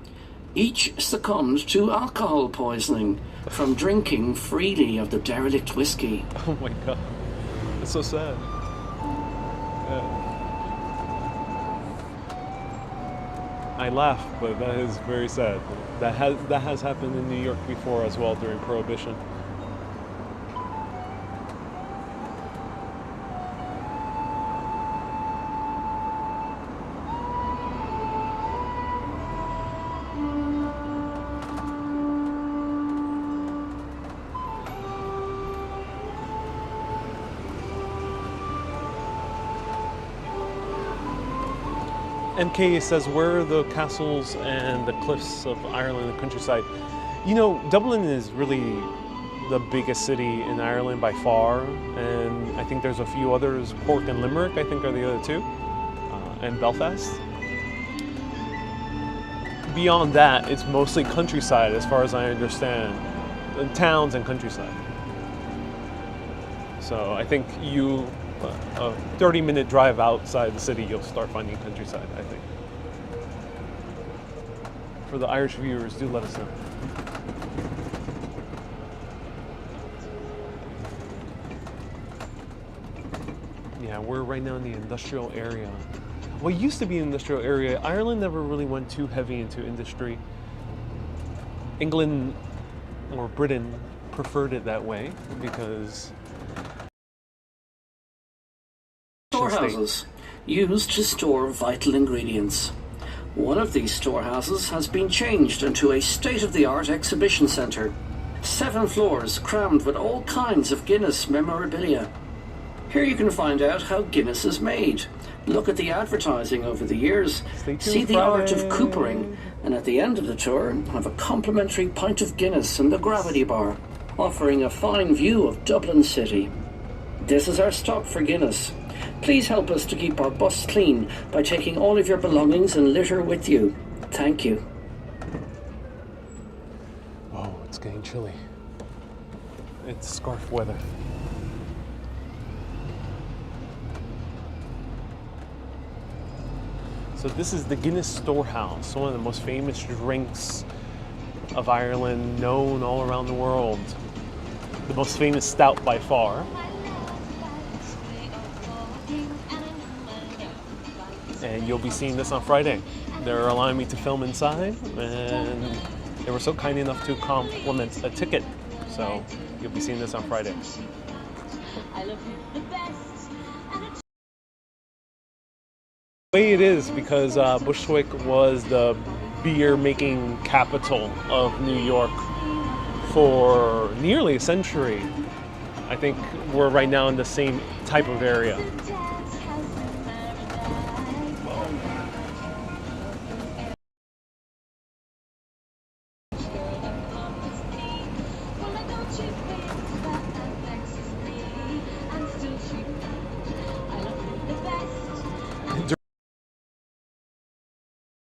Each succumbed to alcohol poisoning from drinking freely of the derelict whiskey. Oh my god, it's so sad. I laugh, but that is very sad. That has happened in New York before as well during Prohibition. MK says, where are the castles and the cliffs of Ireland and countryside? Dublin is really the biggest city in Ireland by far, and I think there's a few others. Cork and Limerick, I think, are the other two, and Belfast. Beyond that, it's mostly countryside, as far as I understand, towns and countryside. So I think a 30-minute drive outside the city, you'll start finding countryside, I think. For the Irish viewers, do let us know. Yeah, we're right now in the industrial area. What used to be an industrial area, Ireland never really went too heavy into industry. England or Britain preferred it that way because storehouses used to store vital ingredients. One of these storehouses has been changed into a state-of-the-art exhibition centre. 7 floors crammed with all kinds of Guinness memorabilia. Here you can find out how Guinness is made. Look at the advertising over the years. See the art of coopering. And at the end of the tour, have a complimentary pint of Guinness in the gravity bar, offering a fine view of Dublin City. This is our stop for Guinness. Please help us to keep our bus clean by taking all of your belongings and litter with you. Thank you. Oh, it's getting chilly. It's scarf weather. So this is the Guinness Storehouse, one of the most famous drinks of Ireland, known all around the world. The most famous stout by far. And you'll be seeing this on Friday. They're allowing me to film inside, and they were so kind enough to compliment a ticket. So you'll be seeing this on Friday. The way it is because Bushwick was the beer making capital of New York for nearly a century. I think we're right now in the same type of area.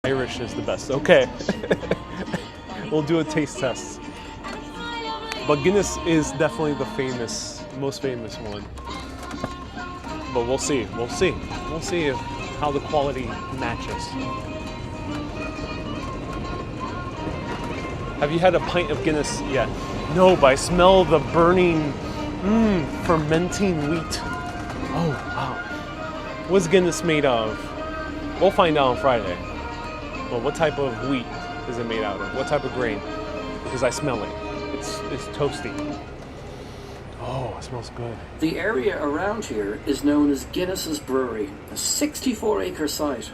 Irish is the best. Okay. We'll do a taste test. But Guinness is definitely the most famous one. But we'll see. We'll see how the quality matches. Have you had a pint of Guinness yet? No, but I smell the burning, fermenting wheat. Oh, wow. What's Guinness made of? We'll find out on Friday. Well, what type of wheat is it made out of? What type of grain? Because I smell it. It's toasty. Oh, it smells good. The area around here is known as Guinness's Brewery, a 64-acre site.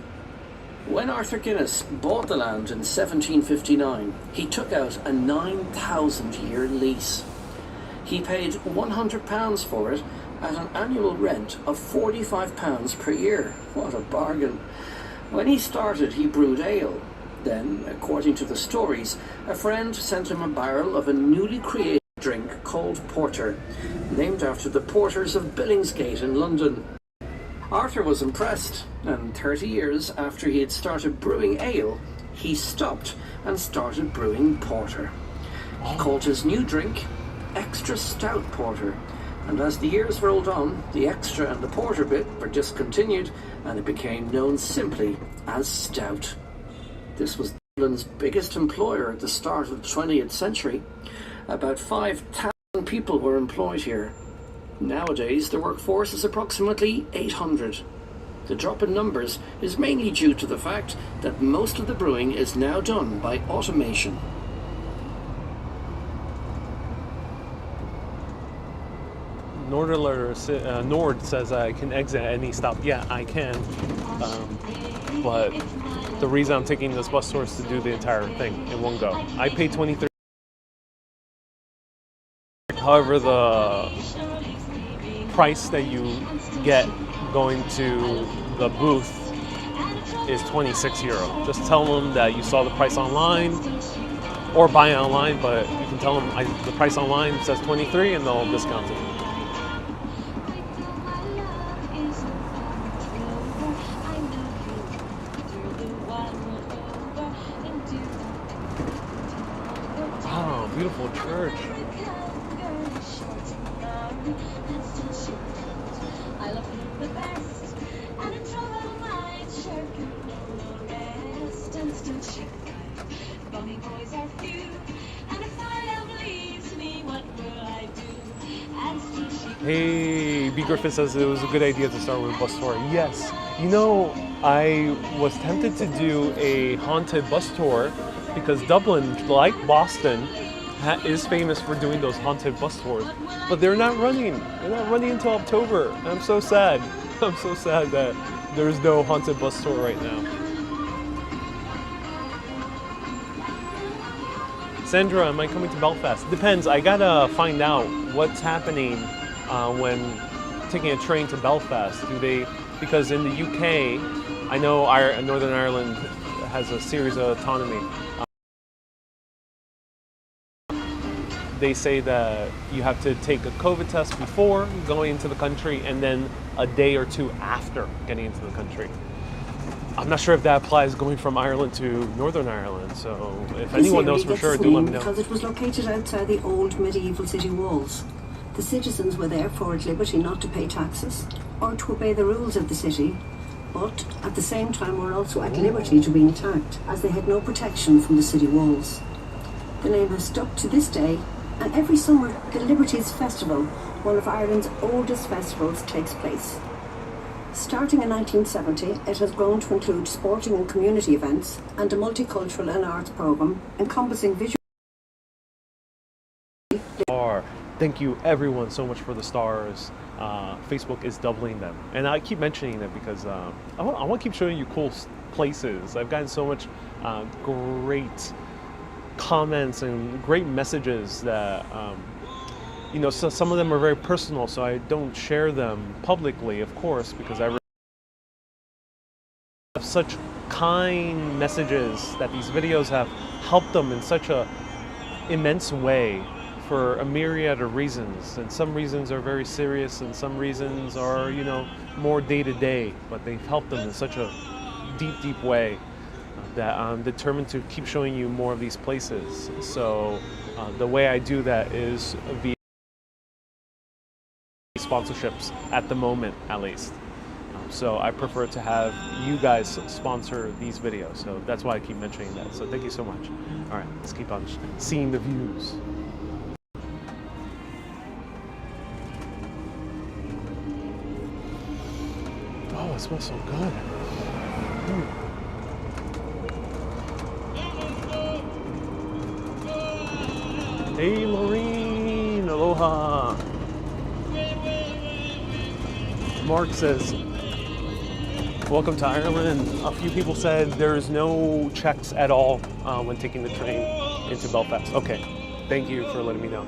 When Arthur Guinness bought the land in 1759, he took out a 9,000-year lease. He paid £100 for it at an annual rent of £45 per year. What a bargain. When he started, he brewed ale. Then, according to the stories, a friend sent him a barrel of a newly created drink called porter, named after the porters of Billingsgate in London. Arthur was impressed, and 30 years after he had started brewing ale, he stopped and started brewing porter. He called his new drink Extra Stout Porter, and as the years rolled on, the extra and the porter bit were discontinued, and it became known simply as stout. This was Dublin's biggest employer at the start of the 20th century. About 5,000 people were employed here. Nowadays, the workforce is approximately 800. The drop in numbers is mainly due to the fact that most of the brewing is now done by automation. Nord says I can exit at any stop. Yeah, I can. But the reason I'm taking this bus tour is to do the entire thing in one go. I paid $23. However, the price that you get going to the booth is €26. Just tell them that you saw the price online or buy it online, but you can tell them the price online says 23 and they'll discount it. Wow, beautiful church. Hey, B. Griffin says it was a good idea to start with a bus tour. Yes. You know, I was tempted to do a haunted bus tour because Dublin, like Boston, is famous for doing those haunted bus tours. But they're not running. They're not running until October. And I'm so sad. I'm so sad that there's no haunted bus tour right now. Sandra, am I coming to Belfast? Depends. I gotta find out what's happening when taking a train to Belfast. Because in the UK, I know Northern Ireland has a series of autonomy. They say that you have to take a COVID test before going into the country and then a day or two after getting into the country. I'm not sure if that applies going from Ireland to Northern Ireland, so if anyone knows for sure, do let me know. Because it was located outside the old medieval city walls. The citizens were therefore at liberty not to pay taxes or to obey the rules of the city, but at the same time were also at liberty to be attacked, as they had no protection from the city walls. The name has stuck to this day, and every summer the Liberties Festival, one of Ireland's oldest festivals, takes place. Starting in 1970, it has grown to include sporting and community events and a multicultural and arts programme encompassing visual. Thank you everyone so much for the stars. Facebook is doubling them. And I keep mentioning it because I want to keep showing you cool places. I've gotten so much great comments and great messages that so some of them are very personal, so I don't share them publicly, of course, because I have such kind messages that these videos have helped them in such a immense way for a myriad of reasons. And some reasons are very serious and some reasons are, more day to day, but they've helped them in such a deep way that I'm determined to keep showing you more of these places. So the way I do that is via sponsorships at the moment, at least. So I prefer to have you guys sponsor these videos. So that's why I keep mentioning that. So thank you so much. All right, let's keep on seeing the views. Oh, it smells so good. Hey, Laureen, aloha. Mark says, welcome to Ireland. A few people said there's no checks at all when taking the train into Belfast. Okay, thank you for letting me know.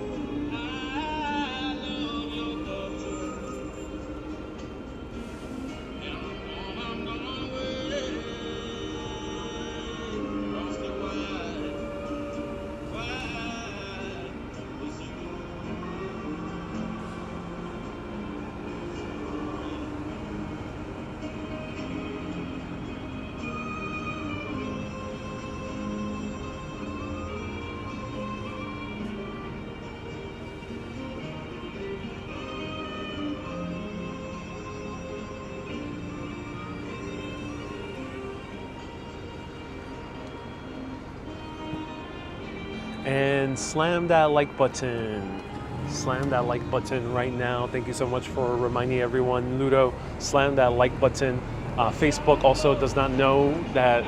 And slam that like button. Slam that like button right now. Thank you so much for reminding everyone. Ludo, slam that like button. Facebook also does not know that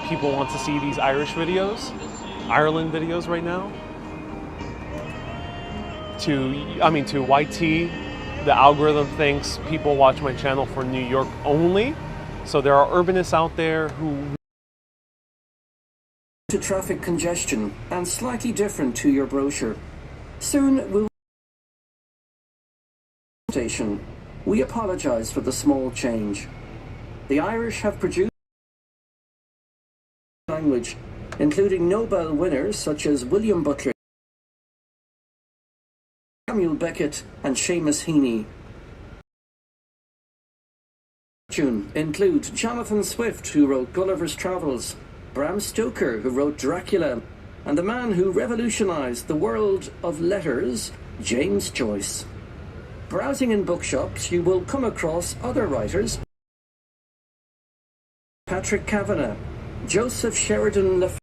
people want to see these Irish videos, Ireland videos right now. To YT, the algorithm thinks people watch my channel for New York only. So there are urbanists out there who to traffic congestion and slightly different to your brochure. Soon we'll station. We apologize for the small change. The Irish have produced language, including Nobel winners such as William Butler, Samuel Beckett, and Seamus Heaney. Include Jonathan Swift, who wrote Gulliver's Travels, Bram Stoker, who wrote Dracula, and the man who revolutionized the world of letters, James Joyce. Browsing in bookshops, you will come across other writers: Patrick Kavanagh, Joseph Sheridan Lefebvre.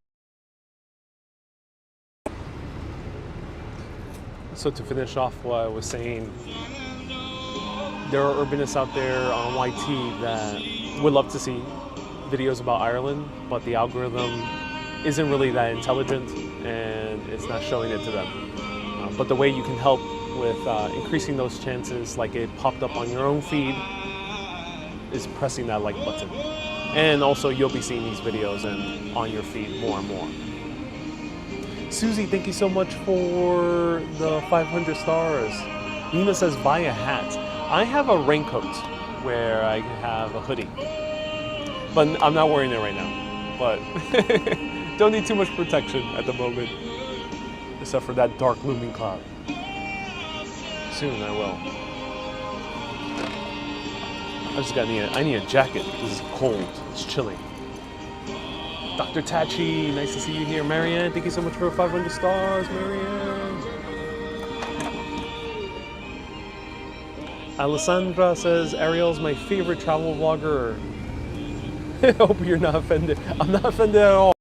So to finish off what I was saying, there are urbanists out there on YT that would love to see videos about Ireland, but the algorithm isn't really that intelligent and it's not showing it to them. But the way you can help with increasing those chances, like it popped up on your own feed, is pressing that like button. And also you'll be seeing these videos and on your feed more and more. Susie, thank you so much for the 500 stars. Nina says, buy a hat. I have a raincoat where I have a hoodie. But I'm not wearing it right now. But don't need too much protection at the moment. Except for that dark looming cloud. Soon I will. I need a jacket. This is cold. It's chilly. Dr. Tachi, nice to see you here. Marianne, thank you so much for 500 stars, Marianne. Alessandra says, Ariel's my favorite travel vlogger. I hope you're not offended. I'm not offended at all.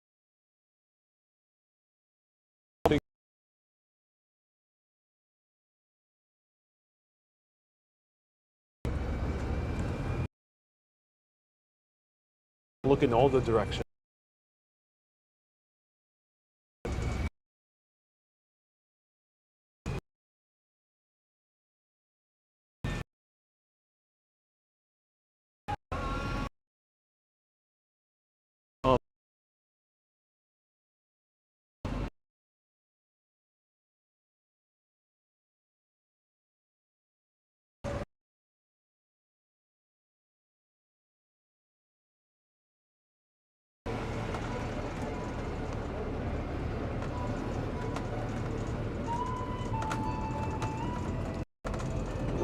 Look in all the directions.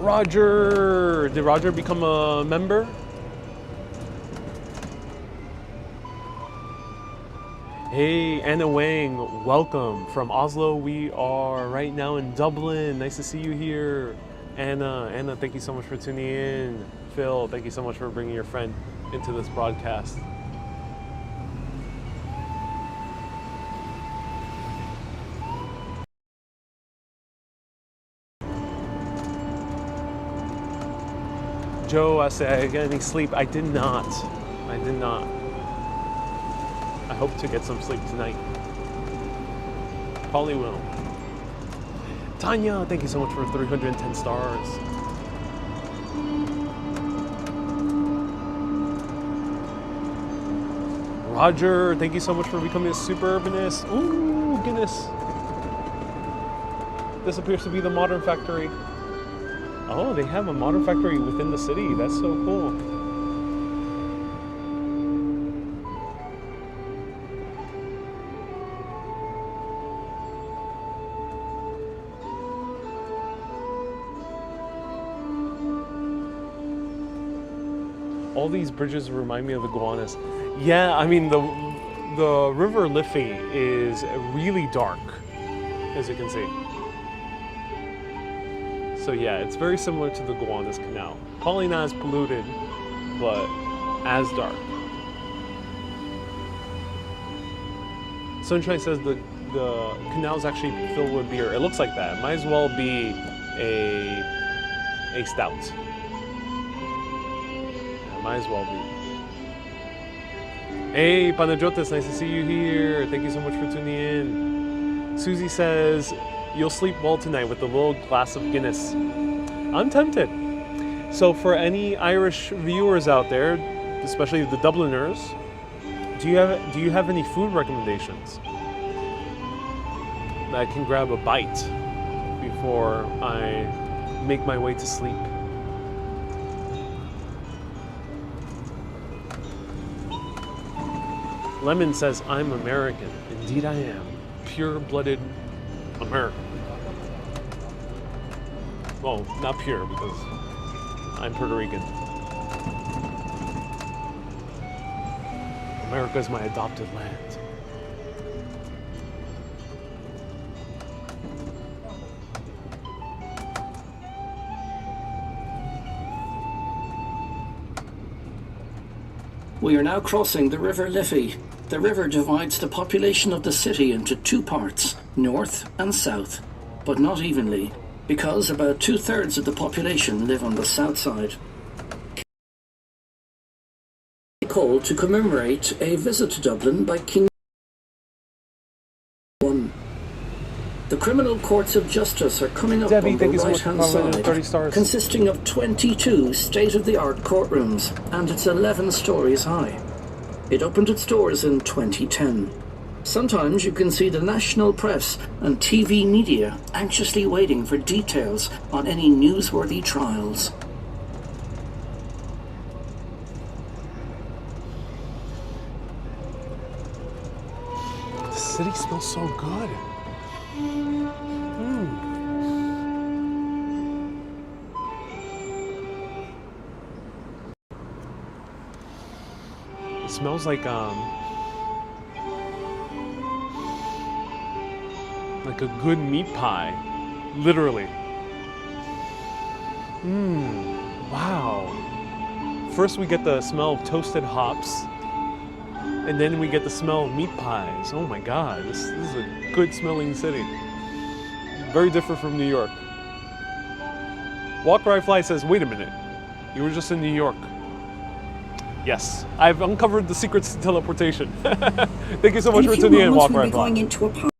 Roger! Did Roger become a member? Hey, Anna Wang, welcome from Oslo. We are right now in Dublin. Nice to see you here. Anna, thank you so much for tuning in. Phil, thank you so much for bringing your friend into this broadcast. Joe, I say, I get any sleep? I did not. I hope to get some sleep tonight. Probably will. Tanya, thank you so much for 310 stars. Roger, thank you so much for becoming a super urbanist. Ooh, Guinness. This appears to be the Modern Factory. Oh, they have a Modern Factory within the city. That's so cool. All these bridges remind me of the Gowanus. Yeah, I mean the River Liffey is really dark, as you can see. So yeah, it's very similar to the Gowanus Canal. Probably not as polluted, but as dark. Sunshine says the canal is actually filled with beer. It looks like that. It might as well be a stout. It might as well be. Hey, Panajotas, nice to see you here. Thank you so much for tuning in. Susie says, you'll sleep well tonight with a little glass of Guinness. I'm tempted. So for any Irish viewers out there, especially the Dubliners, do you have any food recommendations that I can grab a bite before I make my way to sleep? Lemon says, I'm American. Indeed I am. Pure-blooded American. Well, not pure, because I'm Puerto Rican. America is my adopted land. We are now crossing the River Liffey. The river divides the population of the city into two parts, north and south, but not evenly, because about 2/3 of the population live on the south side. Called to commemorate a visit to Dublin by King I. The criminal courts of justice are coming up Debbie, on the thank right-hand you so much for 30 side, stars. consisting of 22 state-of-the-art courtrooms, and it's 11 stories high. It opened its doors in 2010. Sometimes you can see the national press and TV media anxiously waiting for details on any newsworthy trials. The city smells so good. It smells like a good meat pie, literally. Wow. First we get the smell of toasted hops, and then we get the smell of meat pies. Oh my God, this is a good smelling city. Very different from New York. Walk Right Fly says, wait a minute, you were just in New York. Yes, I've uncovered the secrets to teleportation. Thank you so much for tuning in, Walk Right Fly. Going into a park.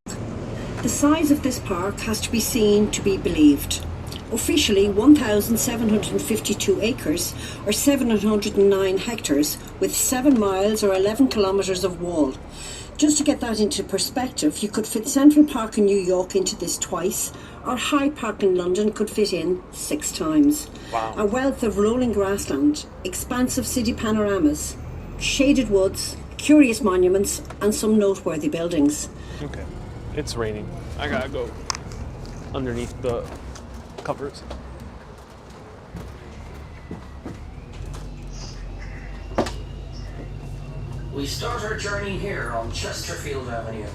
The size of this park has to be seen to be believed. Officially 1,752 acres or 709 hectares with 7 miles or 11 kilometres of wall. Just to get that into perspective, you could fit Central Park in New York into this twice, or Hyde Park in London could fit in 6 times. Wow. A wealth of rolling grassland, expansive city panoramas, shaded woods, curious monuments and some noteworthy buildings. Okay, it's raining. I gotta go underneath the covers. We start our journey here on Chesterfield Avenue.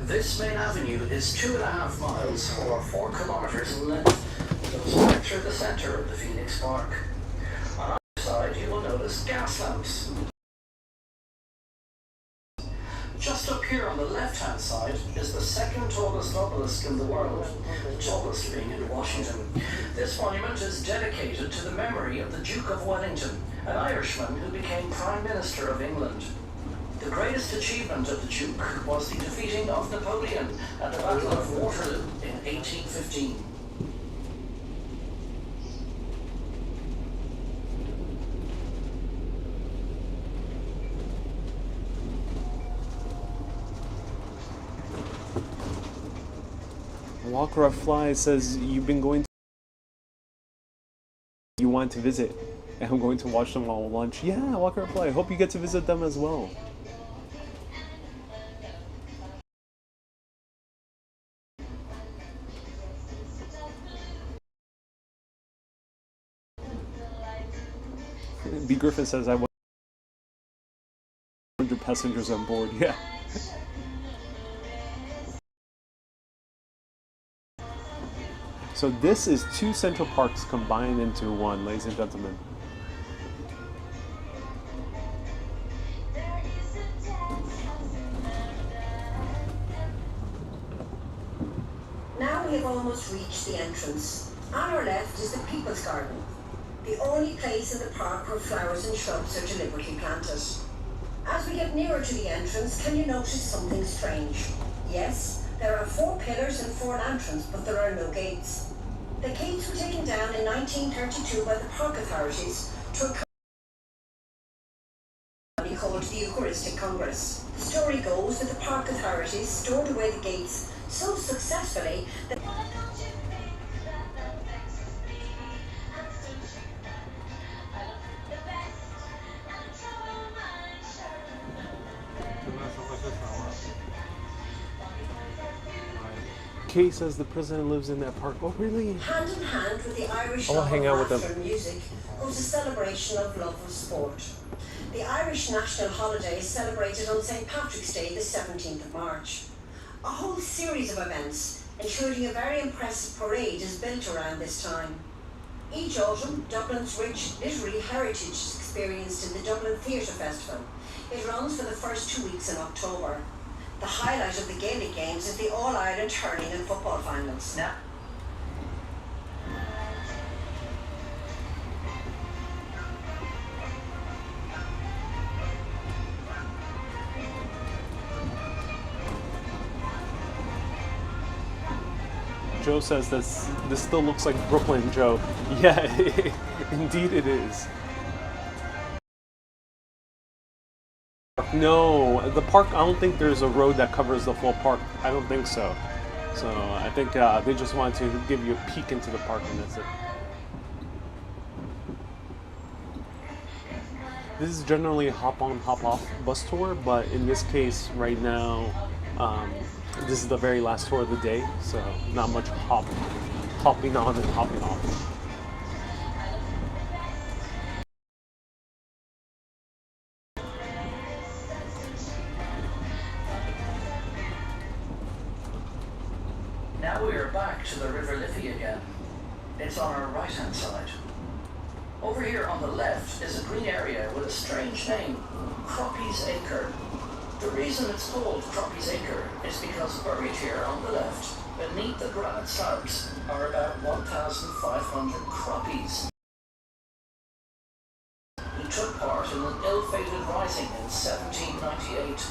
This main avenue is 2.5 miles or 4 kilometres in length. It goes right through the centre of the Phoenix Park. On either side you will notice gas lamps. Just up here on the left-hand side is the second tallest obelisk in the world, the tallest being in Washington. This monument is dedicated to the memory of the Duke of Wellington, an Irishman who became Prime Minister of England. The greatest achievement of the Duke was the defeating of Napoleon at the Battle of Waterloo in 1815. Walker Fly says you've been going to, you want to visit, and I'm going to watch them all lunch. Yeah, Walker Fly, I hope you get to visit them as well. B. Griffin says I want 100 passengers on board. Yeah. So this is 2 Central Parks combined into one, ladies and gentlemen. Now we have almost reached the entrance. On our left is the People's Garden, the only place in the park where flowers and shrubs are deliberately planted. As we get nearer to the entrance, can you notice something strange? Yes, there are 4 pillars and 4 lanterns, but there are no gates. The gates were taken down in 1932 by the park authorities to a company called the Eucharistic Congress. The story goes that the park authorities stored away the gates so successfully that Kay says the president lives in that park. Oh, really? hand in hand with the Irish I'll love hang of out with laughter them. and music goes a celebration of love of sport. The Irish national holiday is celebrated on St. Patrick's Day, the 17th of March. A whole series of events, including a very impressive parade, is built around this time. Each autumn, Dublin's rich literary heritage is experienced in the Dublin Theatre Festival. It runs for the first 2 weeks in October. The highlight of the Gaelic Games is the All-Ireland hurling and football finals. Now, Joe says this still looks like Brooklyn, Joe. Yeah, indeed it is. park, no. The park, I don't think there's a road that covers the full park. I don't think so. So I think they just wanted to give you a peek into the park, and that's it. This is generally a hop-on, hop-off bus tour, but in this case, right now, this is the very last tour of the day, so not much hopping on and hopping off. Now we are back to the River Liffey again. It's on our right-hand side. Over here on the left is a green area with a strange name, Croppy's Acre. The reason it's called Croppy's Acre is because buried here on the left, beneath the granite slabs, are about 1,500 Croppies who took part in an ill-fated rising in 1798.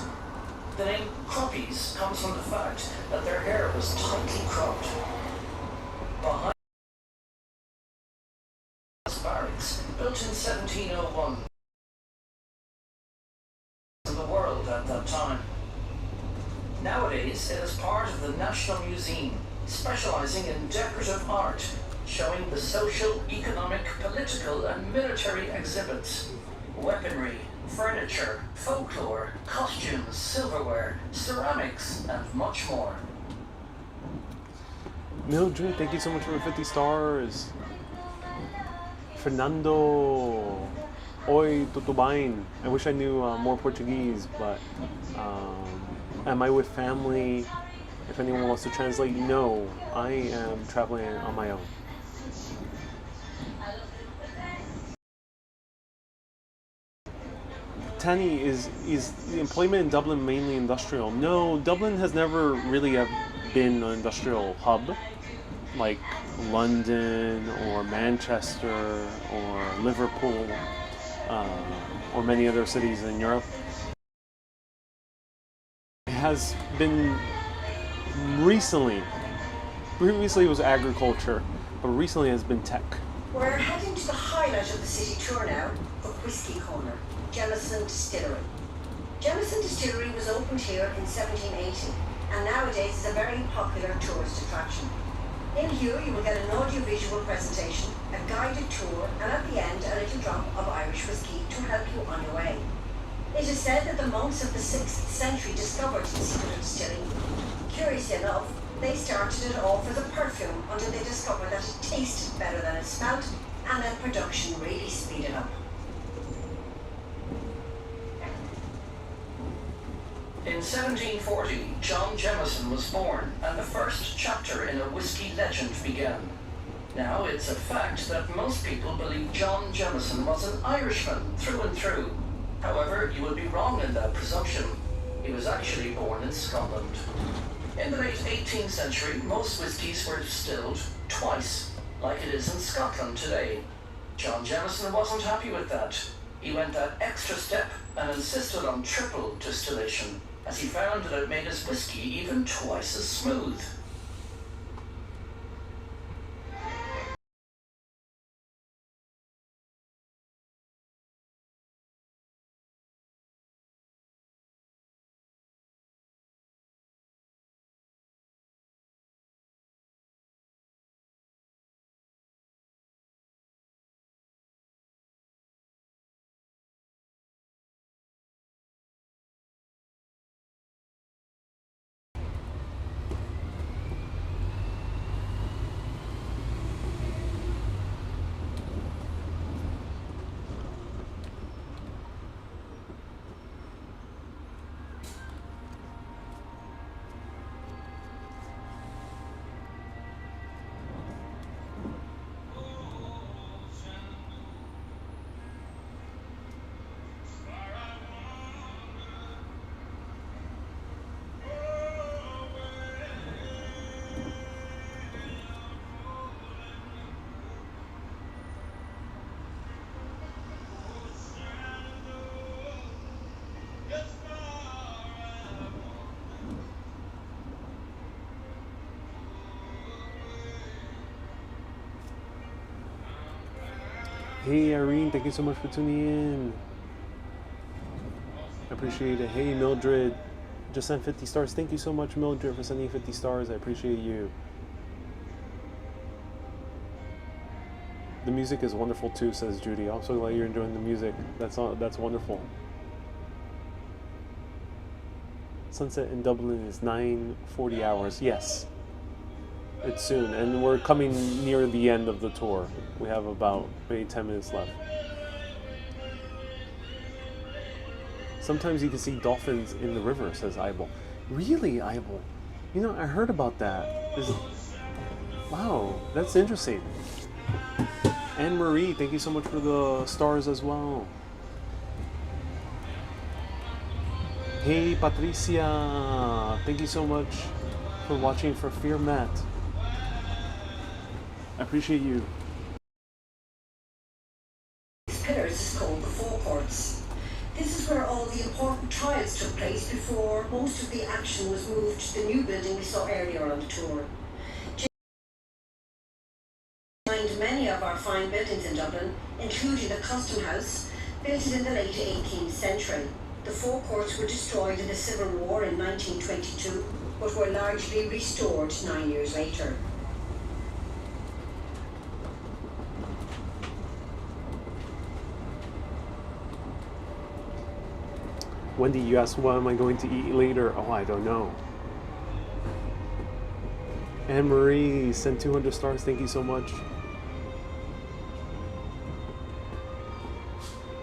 The name Croppies comes from the fact that their hair was tightly cropped. Behind barracks, built in 1701, in the world at that time. Nowadays, it is part of the National Museum, specializing in decorative art, showing the social, economic, political, and military exhibits, weaponry, furniture, folklore, costumes, silverware, ceramics, and much more. Mildred, thank you so much for 50 stars. Fernando, oi, tudo bem? I wish I knew more Portuguese, but am I with family? If anyone wants to translate, no, I am traveling on my own. Tani, is the employment in Dublin mainly industrial? No, Dublin has never really been an industrial hub like London or Manchester or Liverpool or many other cities in Europe. It has been recently, previously it was agriculture, but recently has been tech. We're heading to the highlight of the city tour now, the Whiskey Corner, Jameson Distillery. Jameson Distillery was opened here in 1780 and nowadays is a very popular tourist attraction. In here you will get an audiovisual presentation, a guided tour, and at the end a little drop of Irish whiskey to help you on your way. It is said that the monks of the 6th century discovered the secret of distilling. Curiously enough, they started it off as a perfume until they discovered that it tasted better than it smelt, and then production really speeded up. In 1740, John Jameson was born, and the first chapter in a whiskey legend began. Now, it's a fact that most people believe John Jameson was an Irishman through and through. However, you would be wrong in that presumption. He was actually born in Scotland. In the late 18th century, most whiskies were distilled twice, like it is in Scotland today. John Jameson wasn't happy with that. He went that extra step and insisted on triple distillation, as he found that it made his whiskey even twice as smooth. Hey Irene, thank you so much for tuning in. Appreciate it. Hey, Mildred, just sent 50 stars. Thank you so much, Mildred, for sending 50 stars. I appreciate you. The music is wonderful too, says Judy. I'm so glad you're enjoying the music. That's wonderful. Sunset in Dublin is 9:40 hours. Yes, it's soon, and we're coming near the end of the tour. We have about maybe 10 minutes left. Sometimes you can see dolphins in the river, says Eibel. Really, Eibel? You know, I heard about that. Wow, that's interesting. Anne Marie, thank you so much for the stars as well. Hey, Patricia, thank you so much for watching for Fear Matt. I appreciate you. These pillars is called the forecourts. This is where all the important trials took place before most of the action was moved to the new building we saw earlier on the tour. Behind many of our fine buildings in Dublin, including the Custom House, built in the late 18th century. The forecourts were destroyed in the Civil War in 1922, but were largely restored 9 years later. Wendy, you asked what am I going to eat later? Oh, I don't know. Anne Marie sent 200 stars. Thank you so much.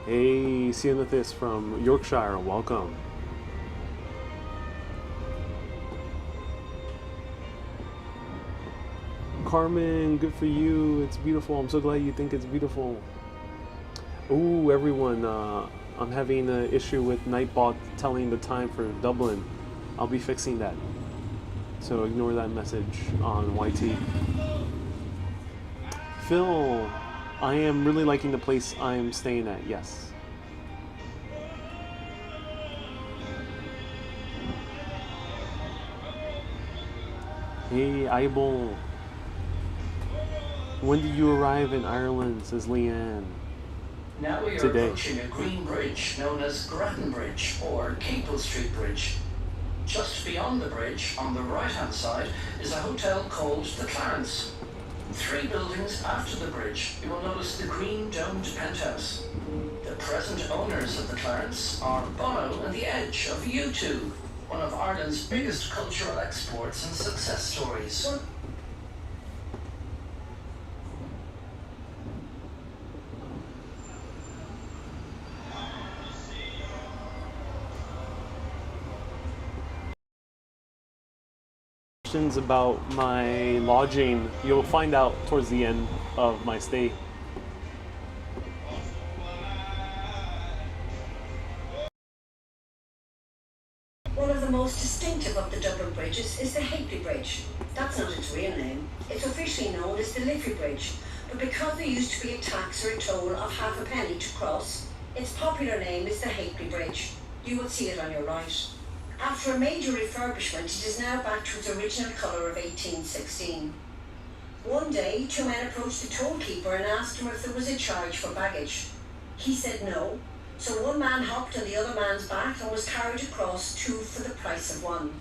Hey, Siennathis from Yorkshire. Welcome. Carmen, good for you. It's beautiful. I'm so glad you think it's beautiful. Ooh, everyone. I'm having an issue with Nightbot telling the time for Dublin. I'll be fixing that. So ignore that message on YT. Phil, I am really liking the place I'm staying at, yes. Hey, Eibel. When did you arrive in Ireland, says Leanne. Now we are approaching a green bridge known as Grattan Bridge or Capel Street Bridge. Just beyond the bridge, on the right-hand side, is a hotel called the Clarence. 3 buildings after the bridge, you will notice the green domed penthouse. The present owners of the Clarence are Bono and the Edge of U2, one of Ireland's biggest cultural exports and success stories. About my lodging, you'll find out towards the end of my stay. One of the most distinctive of the Dublin bridges is the Haley Bridge. That's not its real name. It's officially known as the Liffey Bridge, but because there used to be a tax or a toll of half a penny to cross, its popular name is the Haley Bridge. You will see it on your right. After a major refurbishment, it is now back to its original colour of 1816. One day, 2 men approached the tollkeeper and asked him if there was a charge for baggage. He said no, so one man hopped on the other man's back and was carried across 2 for the price of 1.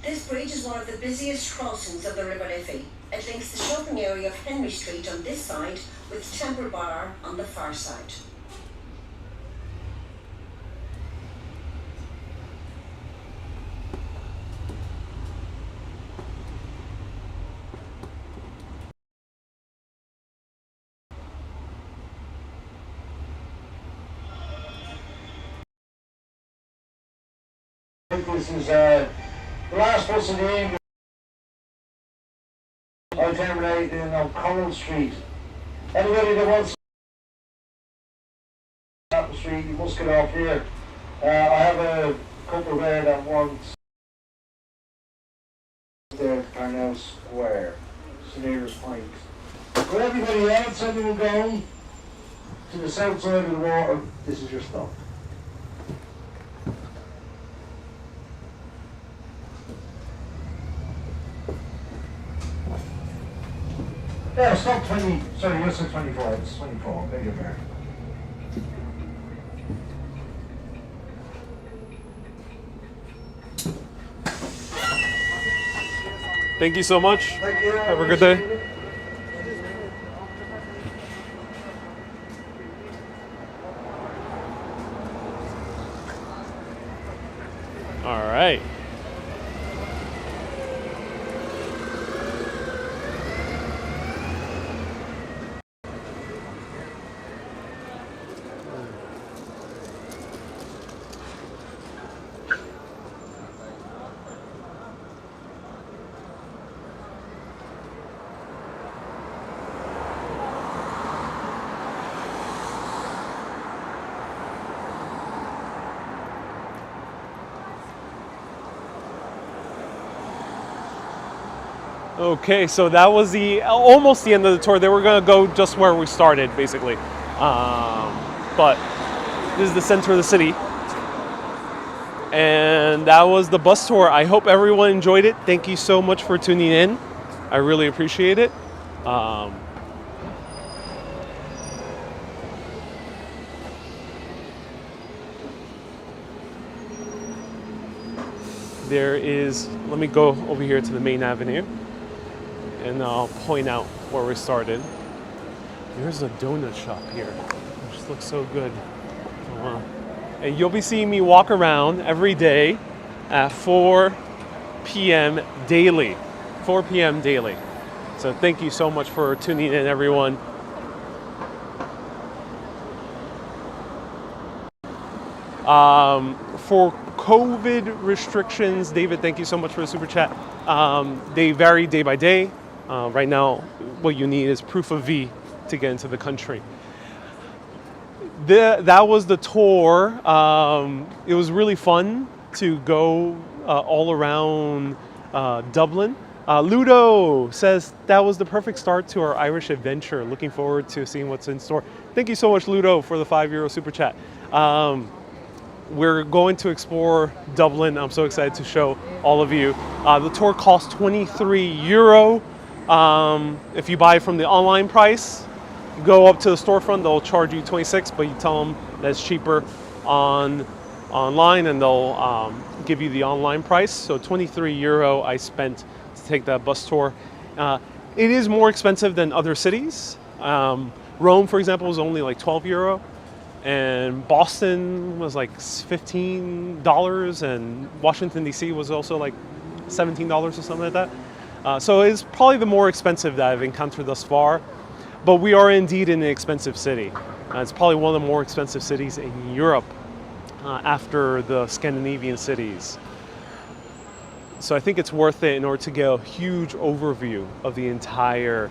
This bridge is one of the busiest crossings of the River Liffey. It links the shopping area of Henry Street on this side with Temple Bar on the far side. This is the last bus of the evening. I terminate in O'Connell Street. Anybody that wants up the street, you must get off here. I have a couple there that want there at Parnell Square, St. Nearest Point. For everybody else, anyone going to the south side of the water, this is your stop. Yeah, stop 20, sorry, you said 24, it's 24, beg your pardon. Thank you so much. Thank you. Have a good day. All right. Okay, so that was almost the end of the tour. They were gonna go just where we started, basically, but this is the center of the city, and that was the bus tour. I hope everyone enjoyed it. Thank you so much for tuning in. I really appreciate it. There is. Let me go over here to the main avenue. And I'll point out where we started. There's a donut shop here. It just looks so good. And you'll be seeing me walk around every day at 4 p.m. daily. 4 p.m. daily. So thank you so much for tuning in, everyone. For COVID restrictions, David, thank you so much for the super chat. They vary day by day. Right now, what you need is proof of V to get into the country. That was the tour. It was really fun to go all around Dublin. Ludo says that was the perfect start to our Irish adventure. Looking forward to seeing what's in store. Thank you so much, Ludo, for the €5 super chat. We're going to explore Dublin. I'm so excited to show all of you. The tour costs €23. If you buy from the online price, go up to the storefront, they'll charge you 26, but you tell them that's cheaper online and they'll give you the online price. So €23 I spent to take that bus tour. It is more expensive than other cities. Rome, for example, was only like €12, and Boston was like $15, and Washington, D.C. was also like $17 or something like that. So it's probably the more expensive that I've encountered thus far, but we are indeed in an expensive city. It's probably one of the more expensive cities in Europe after the Scandinavian cities. So I think it's worth it in order to get a huge overview of the entire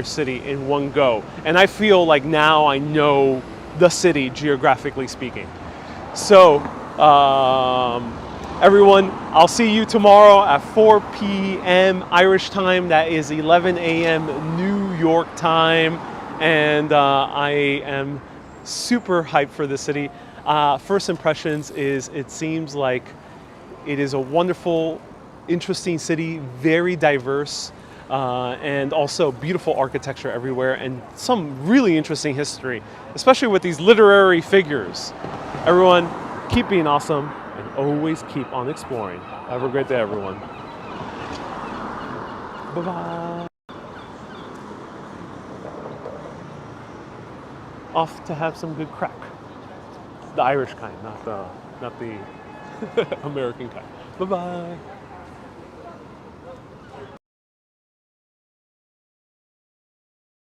city in one go. And I feel like now I know the city geographically speaking. So everyone, I'll see you tomorrow at 4 p.m. Irish time. That is 11 a.m. New York time. And I am super hyped for the city. First impressions is it seems like it is a wonderful, interesting city, very diverse, and also beautiful architecture everywhere and some really interesting history, especially with these literary figures. Everyone, keep being awesome. And always keep on exploring. Have a great day, everyone. Bye-bye. Off to have some good crack. The Irish kind, not the American kind. Bye-bye.